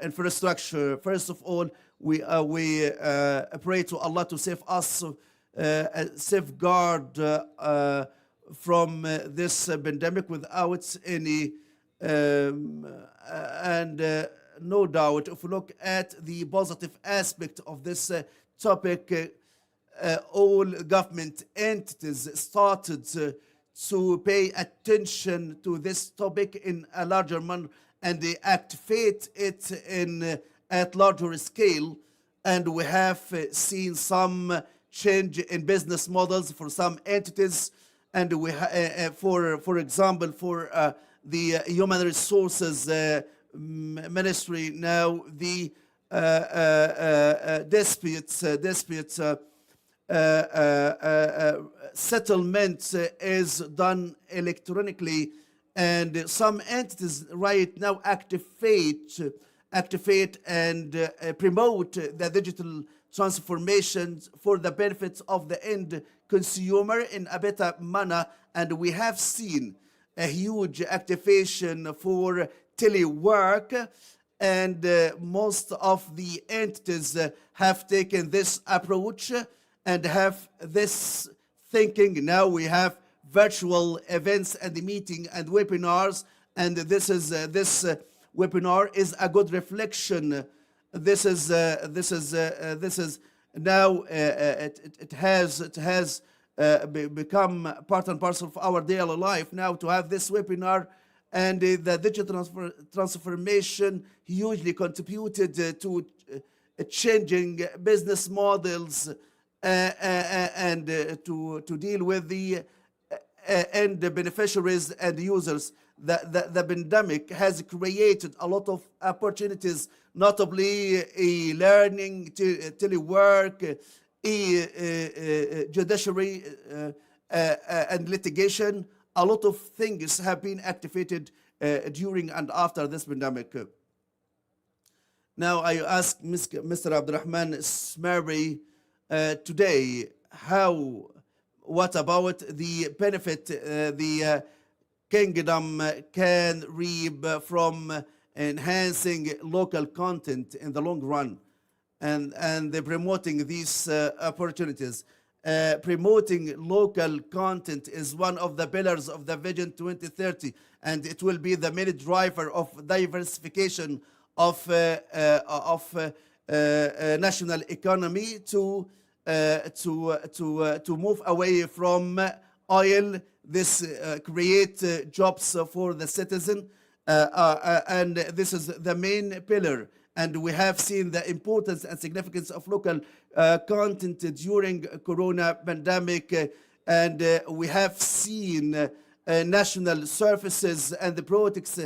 infrastructure? First of all, we pray to Allah to save us, safeguard from this pandemic without any no doubt, if we look at the positive aspect of this topic, all government entities started to pay attention to this topic in a larger manner, and they activate it at larger scale. And we have seen some change in business models for some entities, and we for example, for the human resources ministry. Now the dispute settlement is done electronically, and some entities right now activate and promote the digital transformations for the benefits of the end consumer in a better manner. And we have seen a huge activation for telework, and most of the entities have taken this approach and have this thinking. Now we have virtual events and meeting and webinars, and this webinar is a good reflection. This is now it has become part and parcel of our daily life now to have this webinar, and the digital transformation hugely contributed to changing business models and to deal with the end beneficiaries and users. The pandemic has created a lot of opportunities, notably e-learning, telework, judiciary and litigation. A lot of things have been activated during and after this pandemic. Now I ask Mr. Abdurrahman Smari today, what about the benefit the kingdom can reap from enhancing local content in the long run, and promoting these opportunities. Promoting local content is one of the pillars of the Vision 2030, and it will be the main driver of diversification of national economy to move away from oil. This create jobs for the citizen, and this is the main pillar. And we have seen the importance and significance of local content during Corona pandemic, and we have seen national services and the products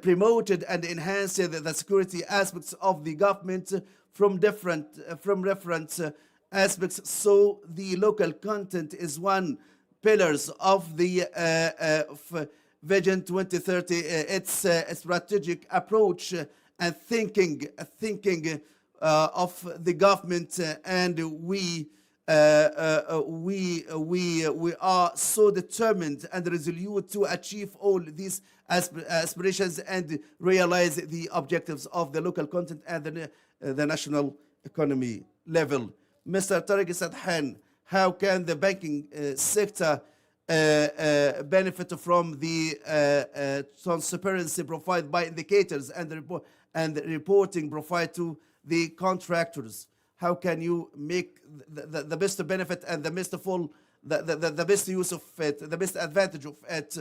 promoted and enhanced the security aspects of the government from different aspects. So the local content is one pillars of the Vision 2030. It's a strategic approach and thinking of the government, and we are so determined and resolute to achieve all these aspirations and realize the objectives of the local content and the national economy level. Mr. Tariq Sadhan, how can the banking sector benefit from the transparency provided by indicators and the reporting provided to the contractors? How can you make the best benefit and the best the best use of it, the best advantage of it?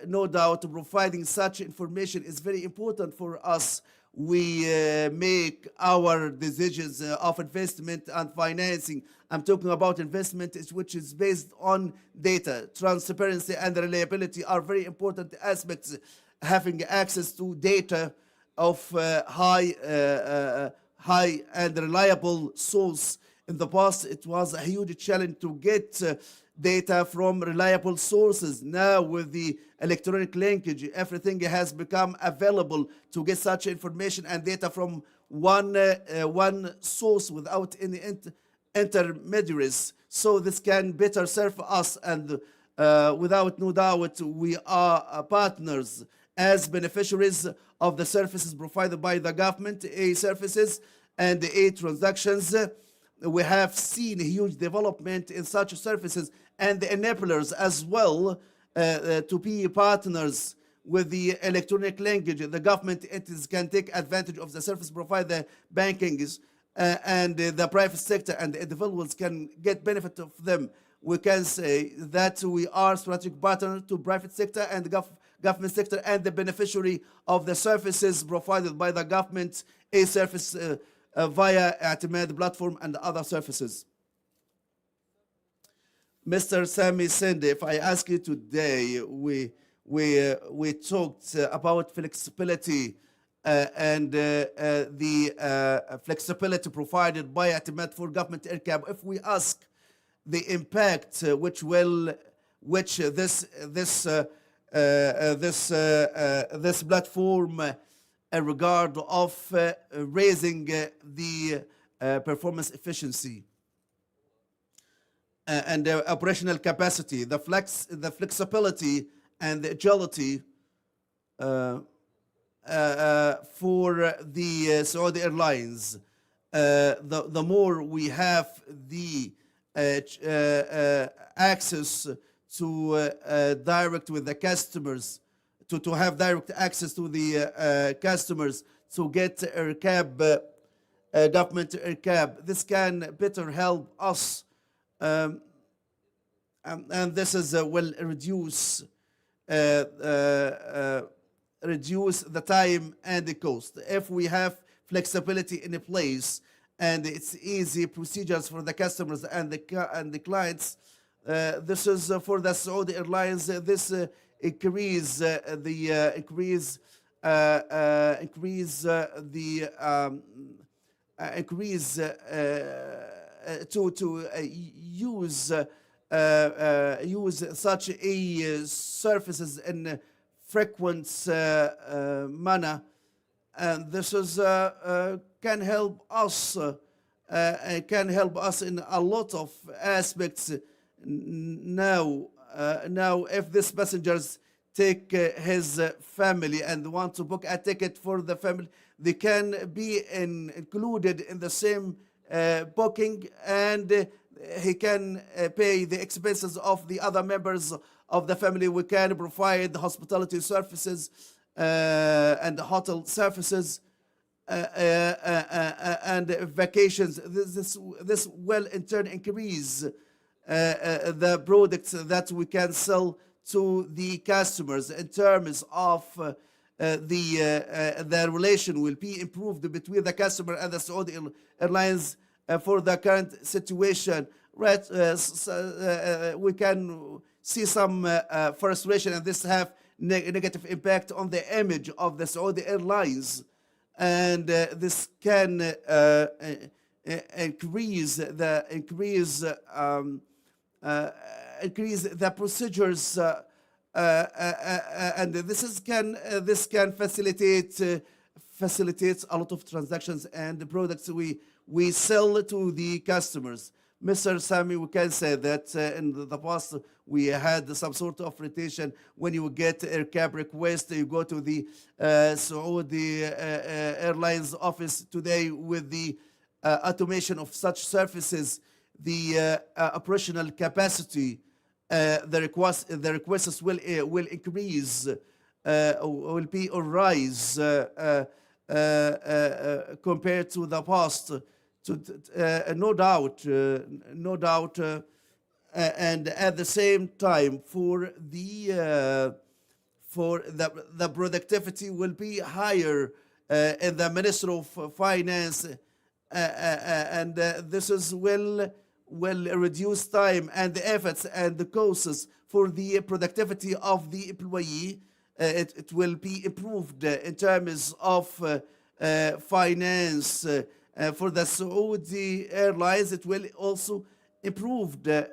No doubt providing such information is very important for us. We make our decisions of investment and financing. I'm talking about investment which is based on data. Transparency and reliability are very important aspects. Having access to data of high and reliable source. In the past, it was a huge challenge to get data from reliable sources. Now, with the electronic linkage, everything has become available to get such information and data from one source without any intermediaries. So this can better serve us, and without no doubt, we are partners as beneficiaries of the services provided by the government, services and transactions. We have seen huge development in such services and the enablers as well to be partners with the electronic linkage. The government entities can take advantage of the service provided banking and the private sector, and the individuals can get benefit of them. We can say that we are strategic partner to private sector and the government sector and the beneficiary of the services provided by the government, a service via Etimad platform and other services. Mr. Sami Sende, if I ask you today, we we talked about flexibility and the flexibility provided by Etimad for government aircab. If we ask the impact which this platform in regard of raising the performance efficiency and operational capacity, the flexibility and the agility for the Saudi Airlines. The more we have the access to direct with the customers, to have direct access to the customers, to get AirCab, government AirCab, this can better help us, and this is will reduce the time and the cost. If we have flexibility in a place and it's easy procedures for the customers and the clients, this is for the Saudi Airlines. This increase the to use such a services in frequent manner, and this is can help us in a lot of aspects. Now if these passengers take his family and want to book a ticket for the family, they can be included in the same booking, and he can pay the expenses of the other members of the family. We can provide the hospitality services and the hotel services and vacations. This will in turn increase the products that we can sell to the customers. In terms of the relation will be improved between the customer and the Saudi Airlines for the current situation. Right, we can see some frustration, and this have negative impact on the image of the Saudi Airlines, and this can increase the procedures, and this can facilitate a lot of transactions and the products we sell to the customers. Mr. Sami, we can say that in the past we had some sort of rotation. When you get AirCab request, you go to the Saudi Airlines office. Today, with the automation of such services, the operational capacity, the requests will increase, will be a rise compared to the past. No doubt, and at the same time, for the productivity will be higher in the Ministry of Finance, and this is will reduce time and the efforts and the costs for the productivity of the employee. It will be improved in terms of finance. For the Saudi Airlines, it will also improve the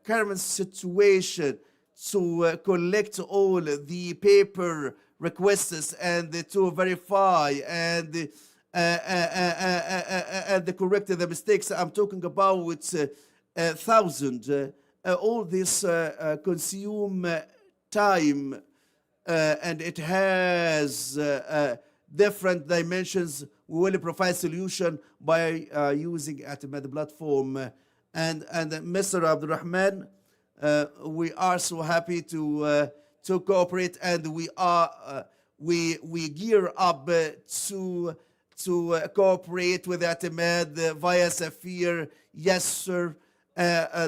current situation to collect all the paper requests and to verify and correct the mistakes. I'm talking about 1,000. All this consume time, and it has different dimensions. We will provide solution by using Etimad platform. And Mr. Abdulrahman, we are so happy to cooperate, and we gear up to cooperate with Etimad via Safir, yes sir,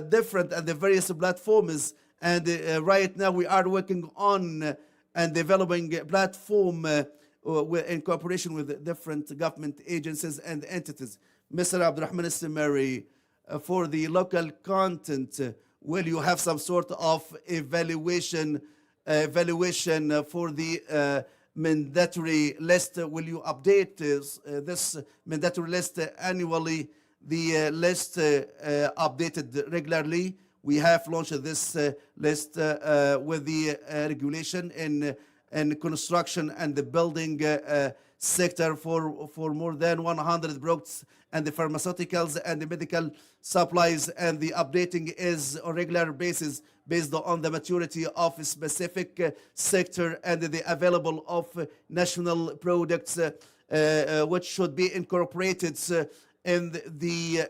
different and the various platforms. And right now we are working on and developing a platform in cooperation with different government agencies and entities. Mr. Abdulrahman Istimari, for the local content, will you have some sort of evaluation for the mandatory list? Will you update this mandatory list annually? The list updated regularly. We have launched this list with the regulation in construction and the building sector for more than 100 products, and the pharmaceuticals and the medical supplies, and the updating is on regular basis based on the maturity of a specific sector and the available of national products which should be incorporated in the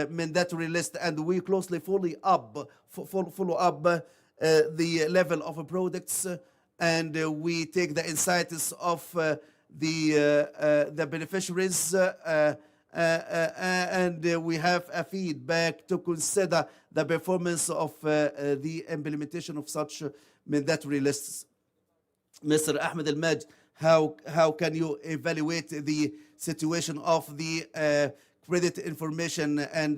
mandatory list. And we closely follow up the level of products, and we take the insights of the beneficiaries, and we have a feedback to consider the performance of the implementation of such mandatory lists. Mr. Ahmed Al-Majd, how can you evaluate the situation of the credit information, and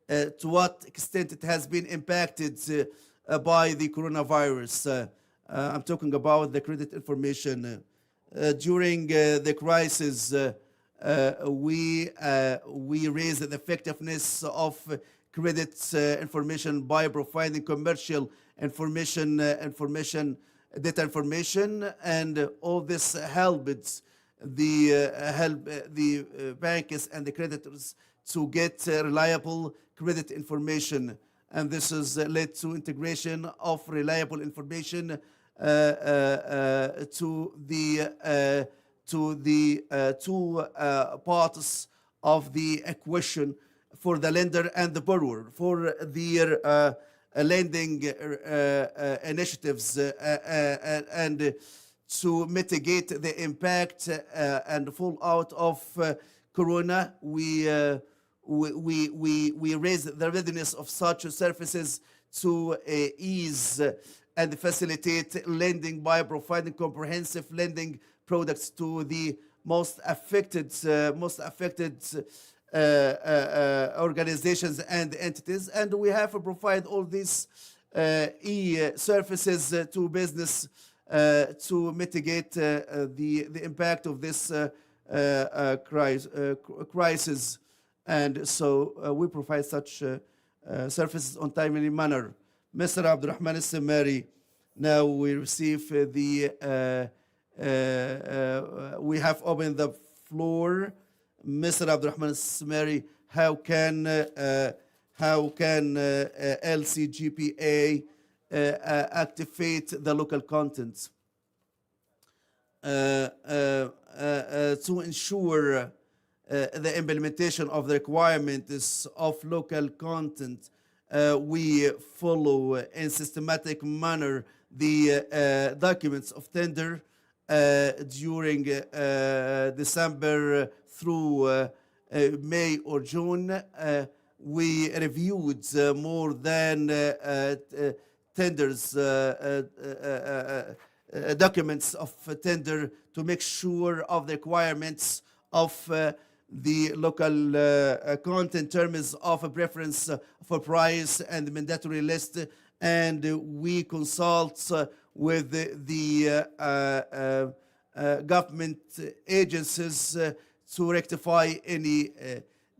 to what extent it has been impacted by the coronavirus? I'm talking about the credit information. During the crisis, we raised the effectiveness of credit information by providing commercial information, data information, and all this helped the banks and the creditors to get reliable credit information, and this has led to integration of reliable information to the two parts of the equation for the lender and the borrower for their lending initiatives, and to mitigate the impact and fallout of corona. We raise the readiness of such services to ease and facilitate lending by providing comprehensive lending products to the most affected organizations and entities. And we have provided all these e-services to business to mitigate the impact of this crisis. And so we provide such services on timely manner. Mr. Abdurrahman Al-Samari, now we receive we have opened the floor. Mr. Abdurrahman Al-Samari, how can LCGPA activate the local content to ensure the implementation of the requirements of local content? We follow in systematic manner the documents of tender during December through May or June. We reviewed more than tenders, documents of tender to make sure of the requirements of the local content in terms of a preference for price and mandatory list, and we consult with the government agencies to rectify any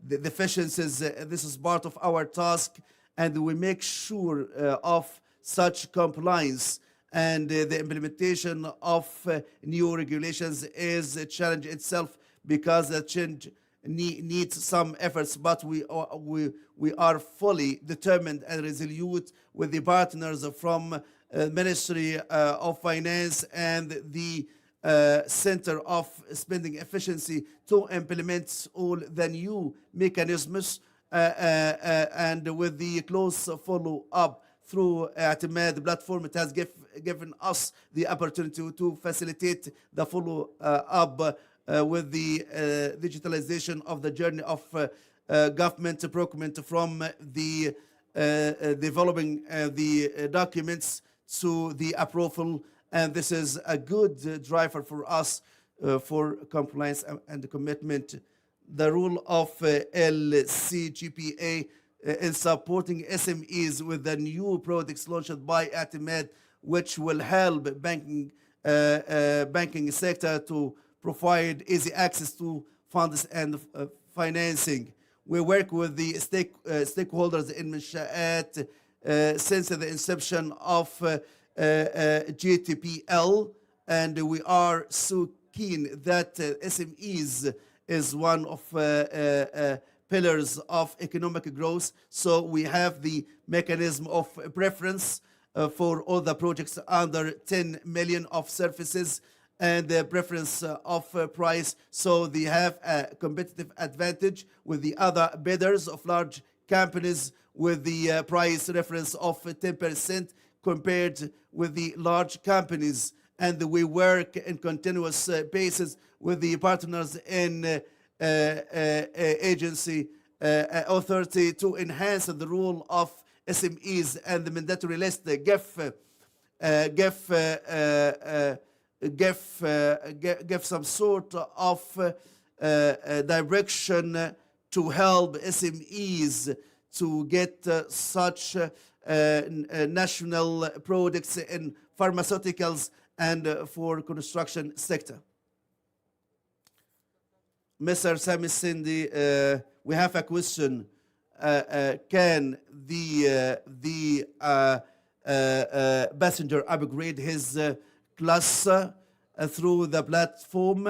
deficiencies. This is part of our task, and we make sure of such compliance. And the implementation of new regulations is a challenge itself, because the change needs some efforts, but we are fully determined and resolute with the partners from Ministry of Finance and the Center of Spending Efficiency to implement all the new mechanisms, and with the close follow-up through Etimad platform. It has given us the opportunity to facilitate the follow-up with the digitalization of the journey of government procurement, from the developing the documents to the approval. And this is a good driver for us for compliance and commitment. The role of LCGPA in supporting SMEs with the new products launched by Etimad, which will help banking sector to provide easy access to funds and financing. We work with the stakeholders in Minshaat since the inception of GTPL, and we are so keen that SMEs is one of pillars of economic growth. So we have the mechanism of preference for all the projects under 10 million of services, and the preference of price, so they have a competitive advantage with the other bidders of large companies with the price reference of 10% compared with the large companies. And we work in continuous basis with the partners in agency authority to enhance the role of SMEs, and the mandatory list give some sort of direction to help SMEs to get such national products in pharmaceuticals and for construction sector. Mr. Sami Sindi, we have a question. Can the passenger upgrade his class through the platform?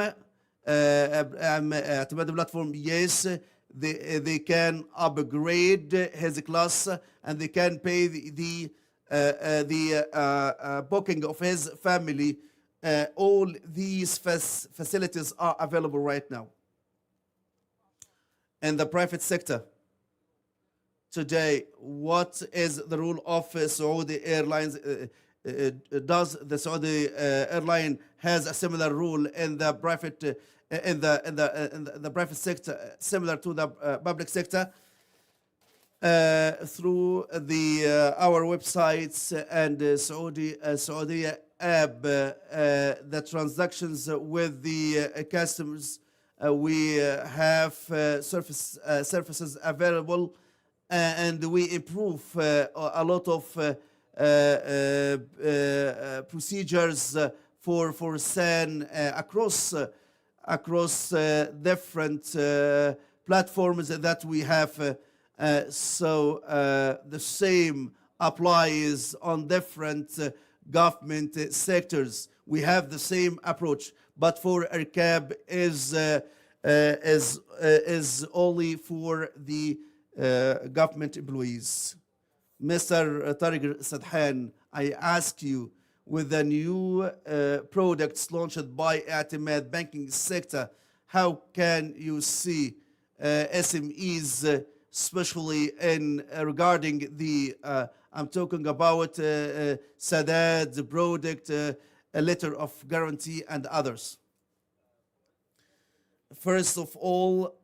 Etimad platform, yes, they can upgrade his class, and they can pay the booking of his family. All these facilities are available right now. In the private sector today, what is the role of Saudi Airlines? Does the Saudi airline has a similar rule in the private in the private sector, similar to the public sector? Through the our websites and Saudi app, the transactions with the customers, we have services available, and we improve a lot of procedures for SAN across different platforms that we have. So the same applies on different government sectors. We have the same approach, but for AirCab is only for the government employees. Mr. Tariq Sadhan, I ask you, with the new products launched by Etimad banking sector, how can you see SMEs, especially in regarding the I'm talking about Sadad product, a letter of guarantee, and others? First of all,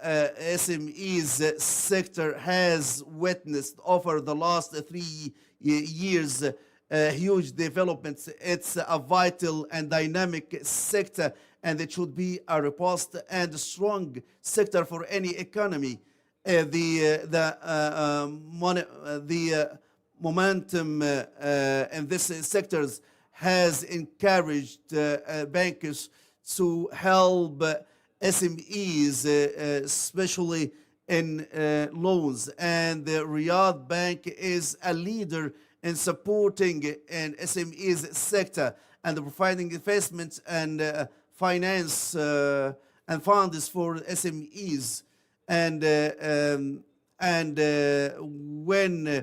SMEs sector has witnessed over the last 3 years huge developments. It's a vital and dynamic sector, and it should be a robust and strong sector for any economy. The momentum in this sectors has encouraged bankers to help SMEs, especially in loans, and the Riyadh Bank is a leader in supporting an SMEs sector and providing investments and finance and funds for SMEs. And when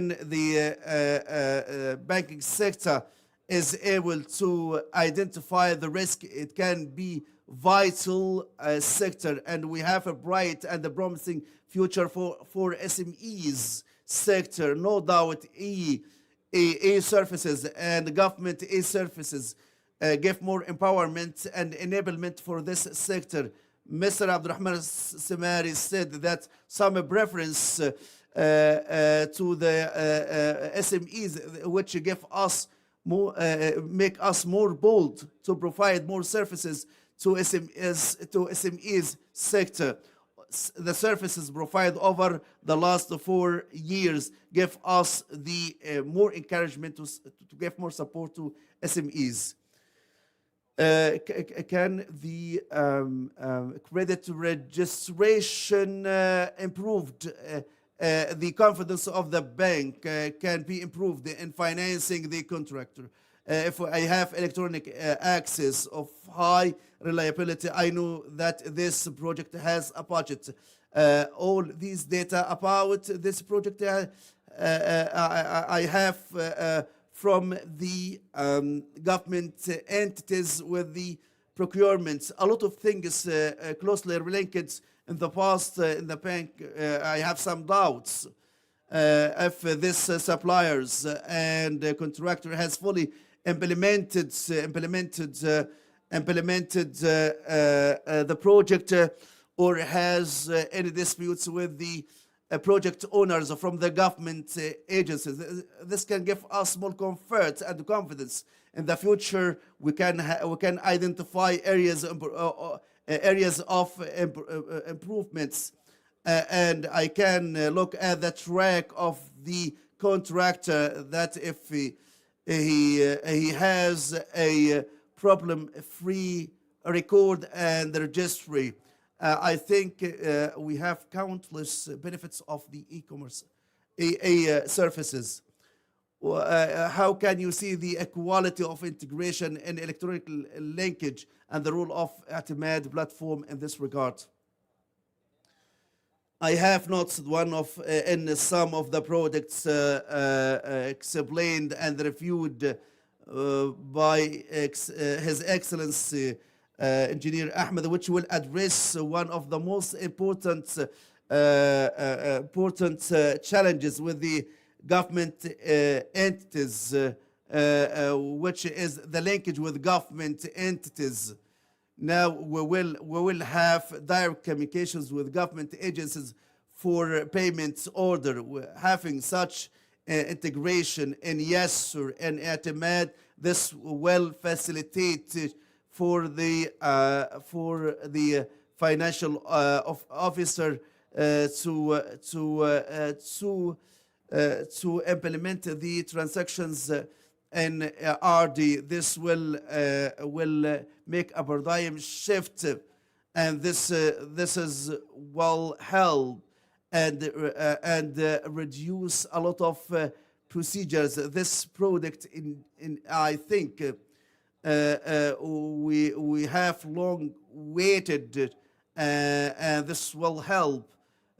the banking sector is able to identify the risk, it can be vital sector, and we have a bright and a promising future for SMEs sector. No doubt, e-services and government e-services give more empowerment and enablement for this sector. Mr. Abdurrahman Simari said that some preference to the SMEs, which give us more, make us more bold to provide more services to SMEs sector. the services provided over the last 4 years give us the more encouragement to give more support to SMEs. Can the credit registration improved? The confidence of the bank can be improved in financing the contractor. If I have electronic access of high reliability, I know that this project has a budget. All these data about this project I have from the government entities with the procurement. A lot of things closely linked in the past in the bank. I have some doubts if this suppliers and contractor has fully implemented the project or has any disputes with the project owners from the government agencies. This can give us more comfort and confidence. In the future, we can identify areas of improvements, and I can look at the track of the contractor that if he has a problem-free record and registry. I think we have countless benefits of the e-commerce services. How can you see the equality of integration in electronic linkage and the role of Etimad platform in this regard? I have noticed one of in some of the products explained and reviewed by His Excellency Engineer Ahmed, which will address one of the most important challenges with the government entities, which is the linkage with government entities. Now we will have direct communications with government agencies for payment order. Having such integration in Yasser and Etimad, this will facilitate for the financial officer to implement the transactions in RD. This will make a paradigm shift, and this is will help and reduce a lot of procedures. This product in I think we have long waited, and this will help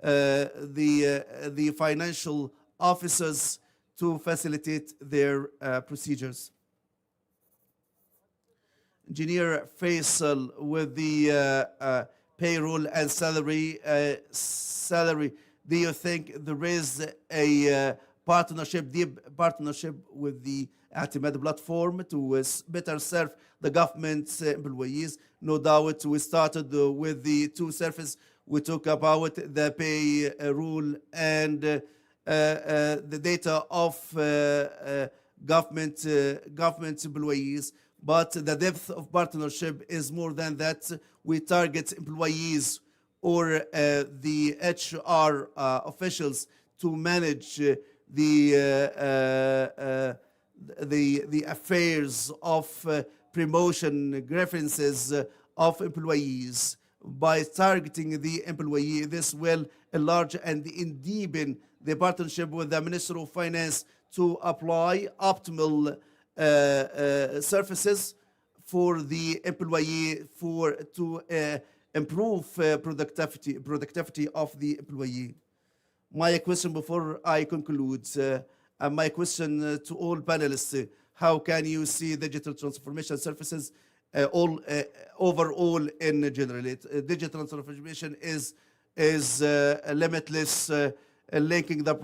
the financial officers to facilitate their procedures. Engineer Faisal, with the payroll and salary, do you think there is a deep partnership with the Etimad platform to better serve the government employees? No doubt we started with the two services. We talk about the payroll and the data of government employees, but the depth of partnership is more than that. We target employees or the HR officials to manage the affairs of promotion grievances of employees. By targeting the employee, this will enlarge and deepen the partnership with the Minister of Finance to apply optimal services for the employee to improve productivity of the employee. My question before I conclude, my question to all panelists, how can you see digital transformation services overall in general? Digital transformation is limitless, linking the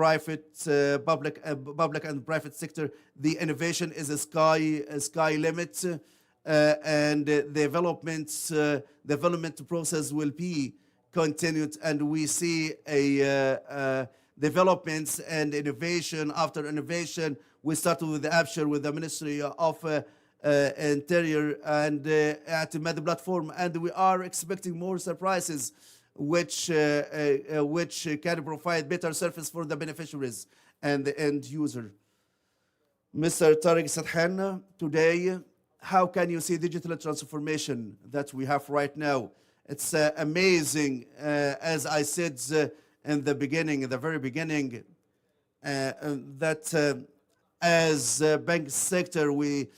public and private sector. The innovation is a sky limit, and development process will be continued, and we see a developments and innovation after innovation. We started with the Abshir, with the Ministry of Interior and Etimad platform, and we are expecting more surprises which can provide better service for the beneficiaries and the end user. Mr. Tariq Sadhan, today, how can you see digital transformation that we have right now? It's amazing, as I said in the beginning, in the very beginning, that as bank sector, we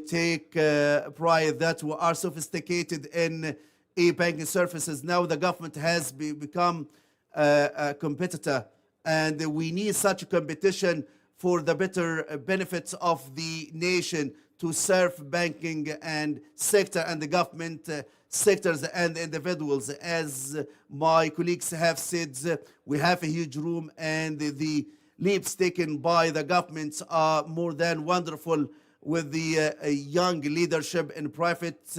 take pride that we are sophisticated in e-banking services. Now the government has become a competitor, and we need such a competition for the better benefits of the nation to serve banking and sector and the government sectors and individuals. As my colleagues have said, we have a huge room, and the leaps taken by the government are more than wonderful with the young leadership in private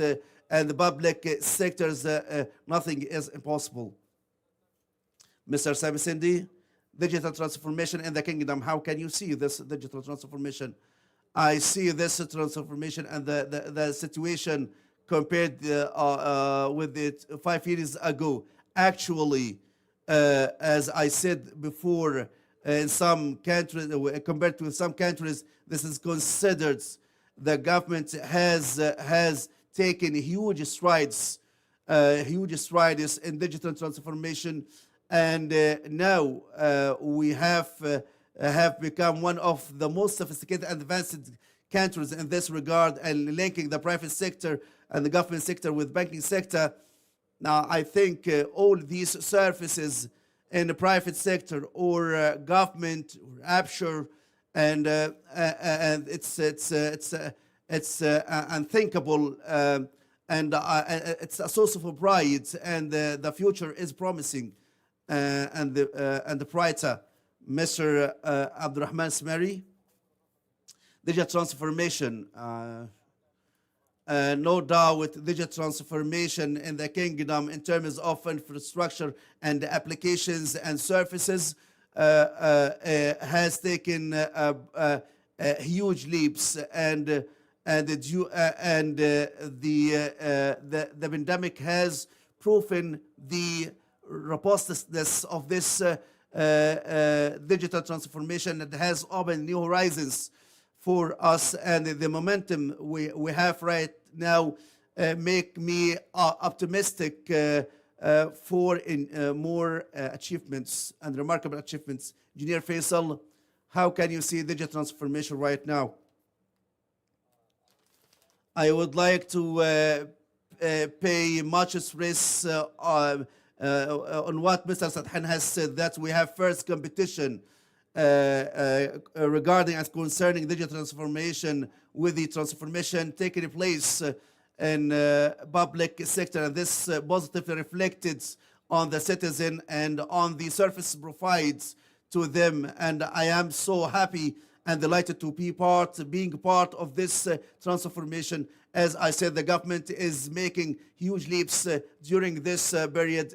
and the public sectors. Nothing is impossible. Mr. Sami Sindi, digital transformation in the kingdom. How can you see this digital transformation? I see this transformation and the situation compared with it 5 years ago. Actually, as I said before, in some countries, compared to some countries, this is considered the government has taken huge strides in digital transformation, and now we have become one of the most sophisticated and advanced countries in this regard, and linking the private sector and the government sector with banking sector. Now, I think all these services in the private sector or government or APSHR, and it's unthinkable, and it's a source of pride, and the future is promising, and the brighter. Mr. Abdurrahman Smari, digital transformation. No doubt, digital transformation in the kingdom in terms of infrastructure and applications and services has taken huge leaps, and the pandemic has proven the robustness of this digital transformation that has opened new horizons for us, and the momentum we have right now make me optimistic for more achievements and remarkable achievements. Engineer Faisal, how can you see digital transformation right now? I would like to pay much stress on what Mr. Sadhan has said, that we have first competition regarding and concerning digital transformation, with the transformation taking place in public sector, and this positively reflected on the citizen and on the service provided to them. And I am so happy and delighted to be being part of this transformation. As I said, the government is making huge leaps during this period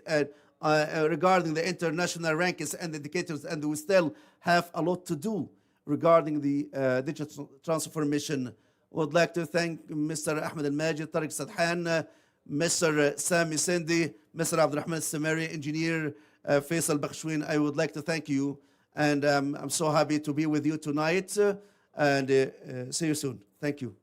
regarding the international rankings and indicators, and we still have a lot to do regarding the digital transformation. I would like to thank Mr. Ahmed Al-Majid, Tariq Sadhan, Mr. Sami Sindi, Mr. Abdurrahman Samari, Engineer Faisal Bakhshwin. I would like to thank you, and I'm so happy to be with you tonight, and see you soon. Thank you.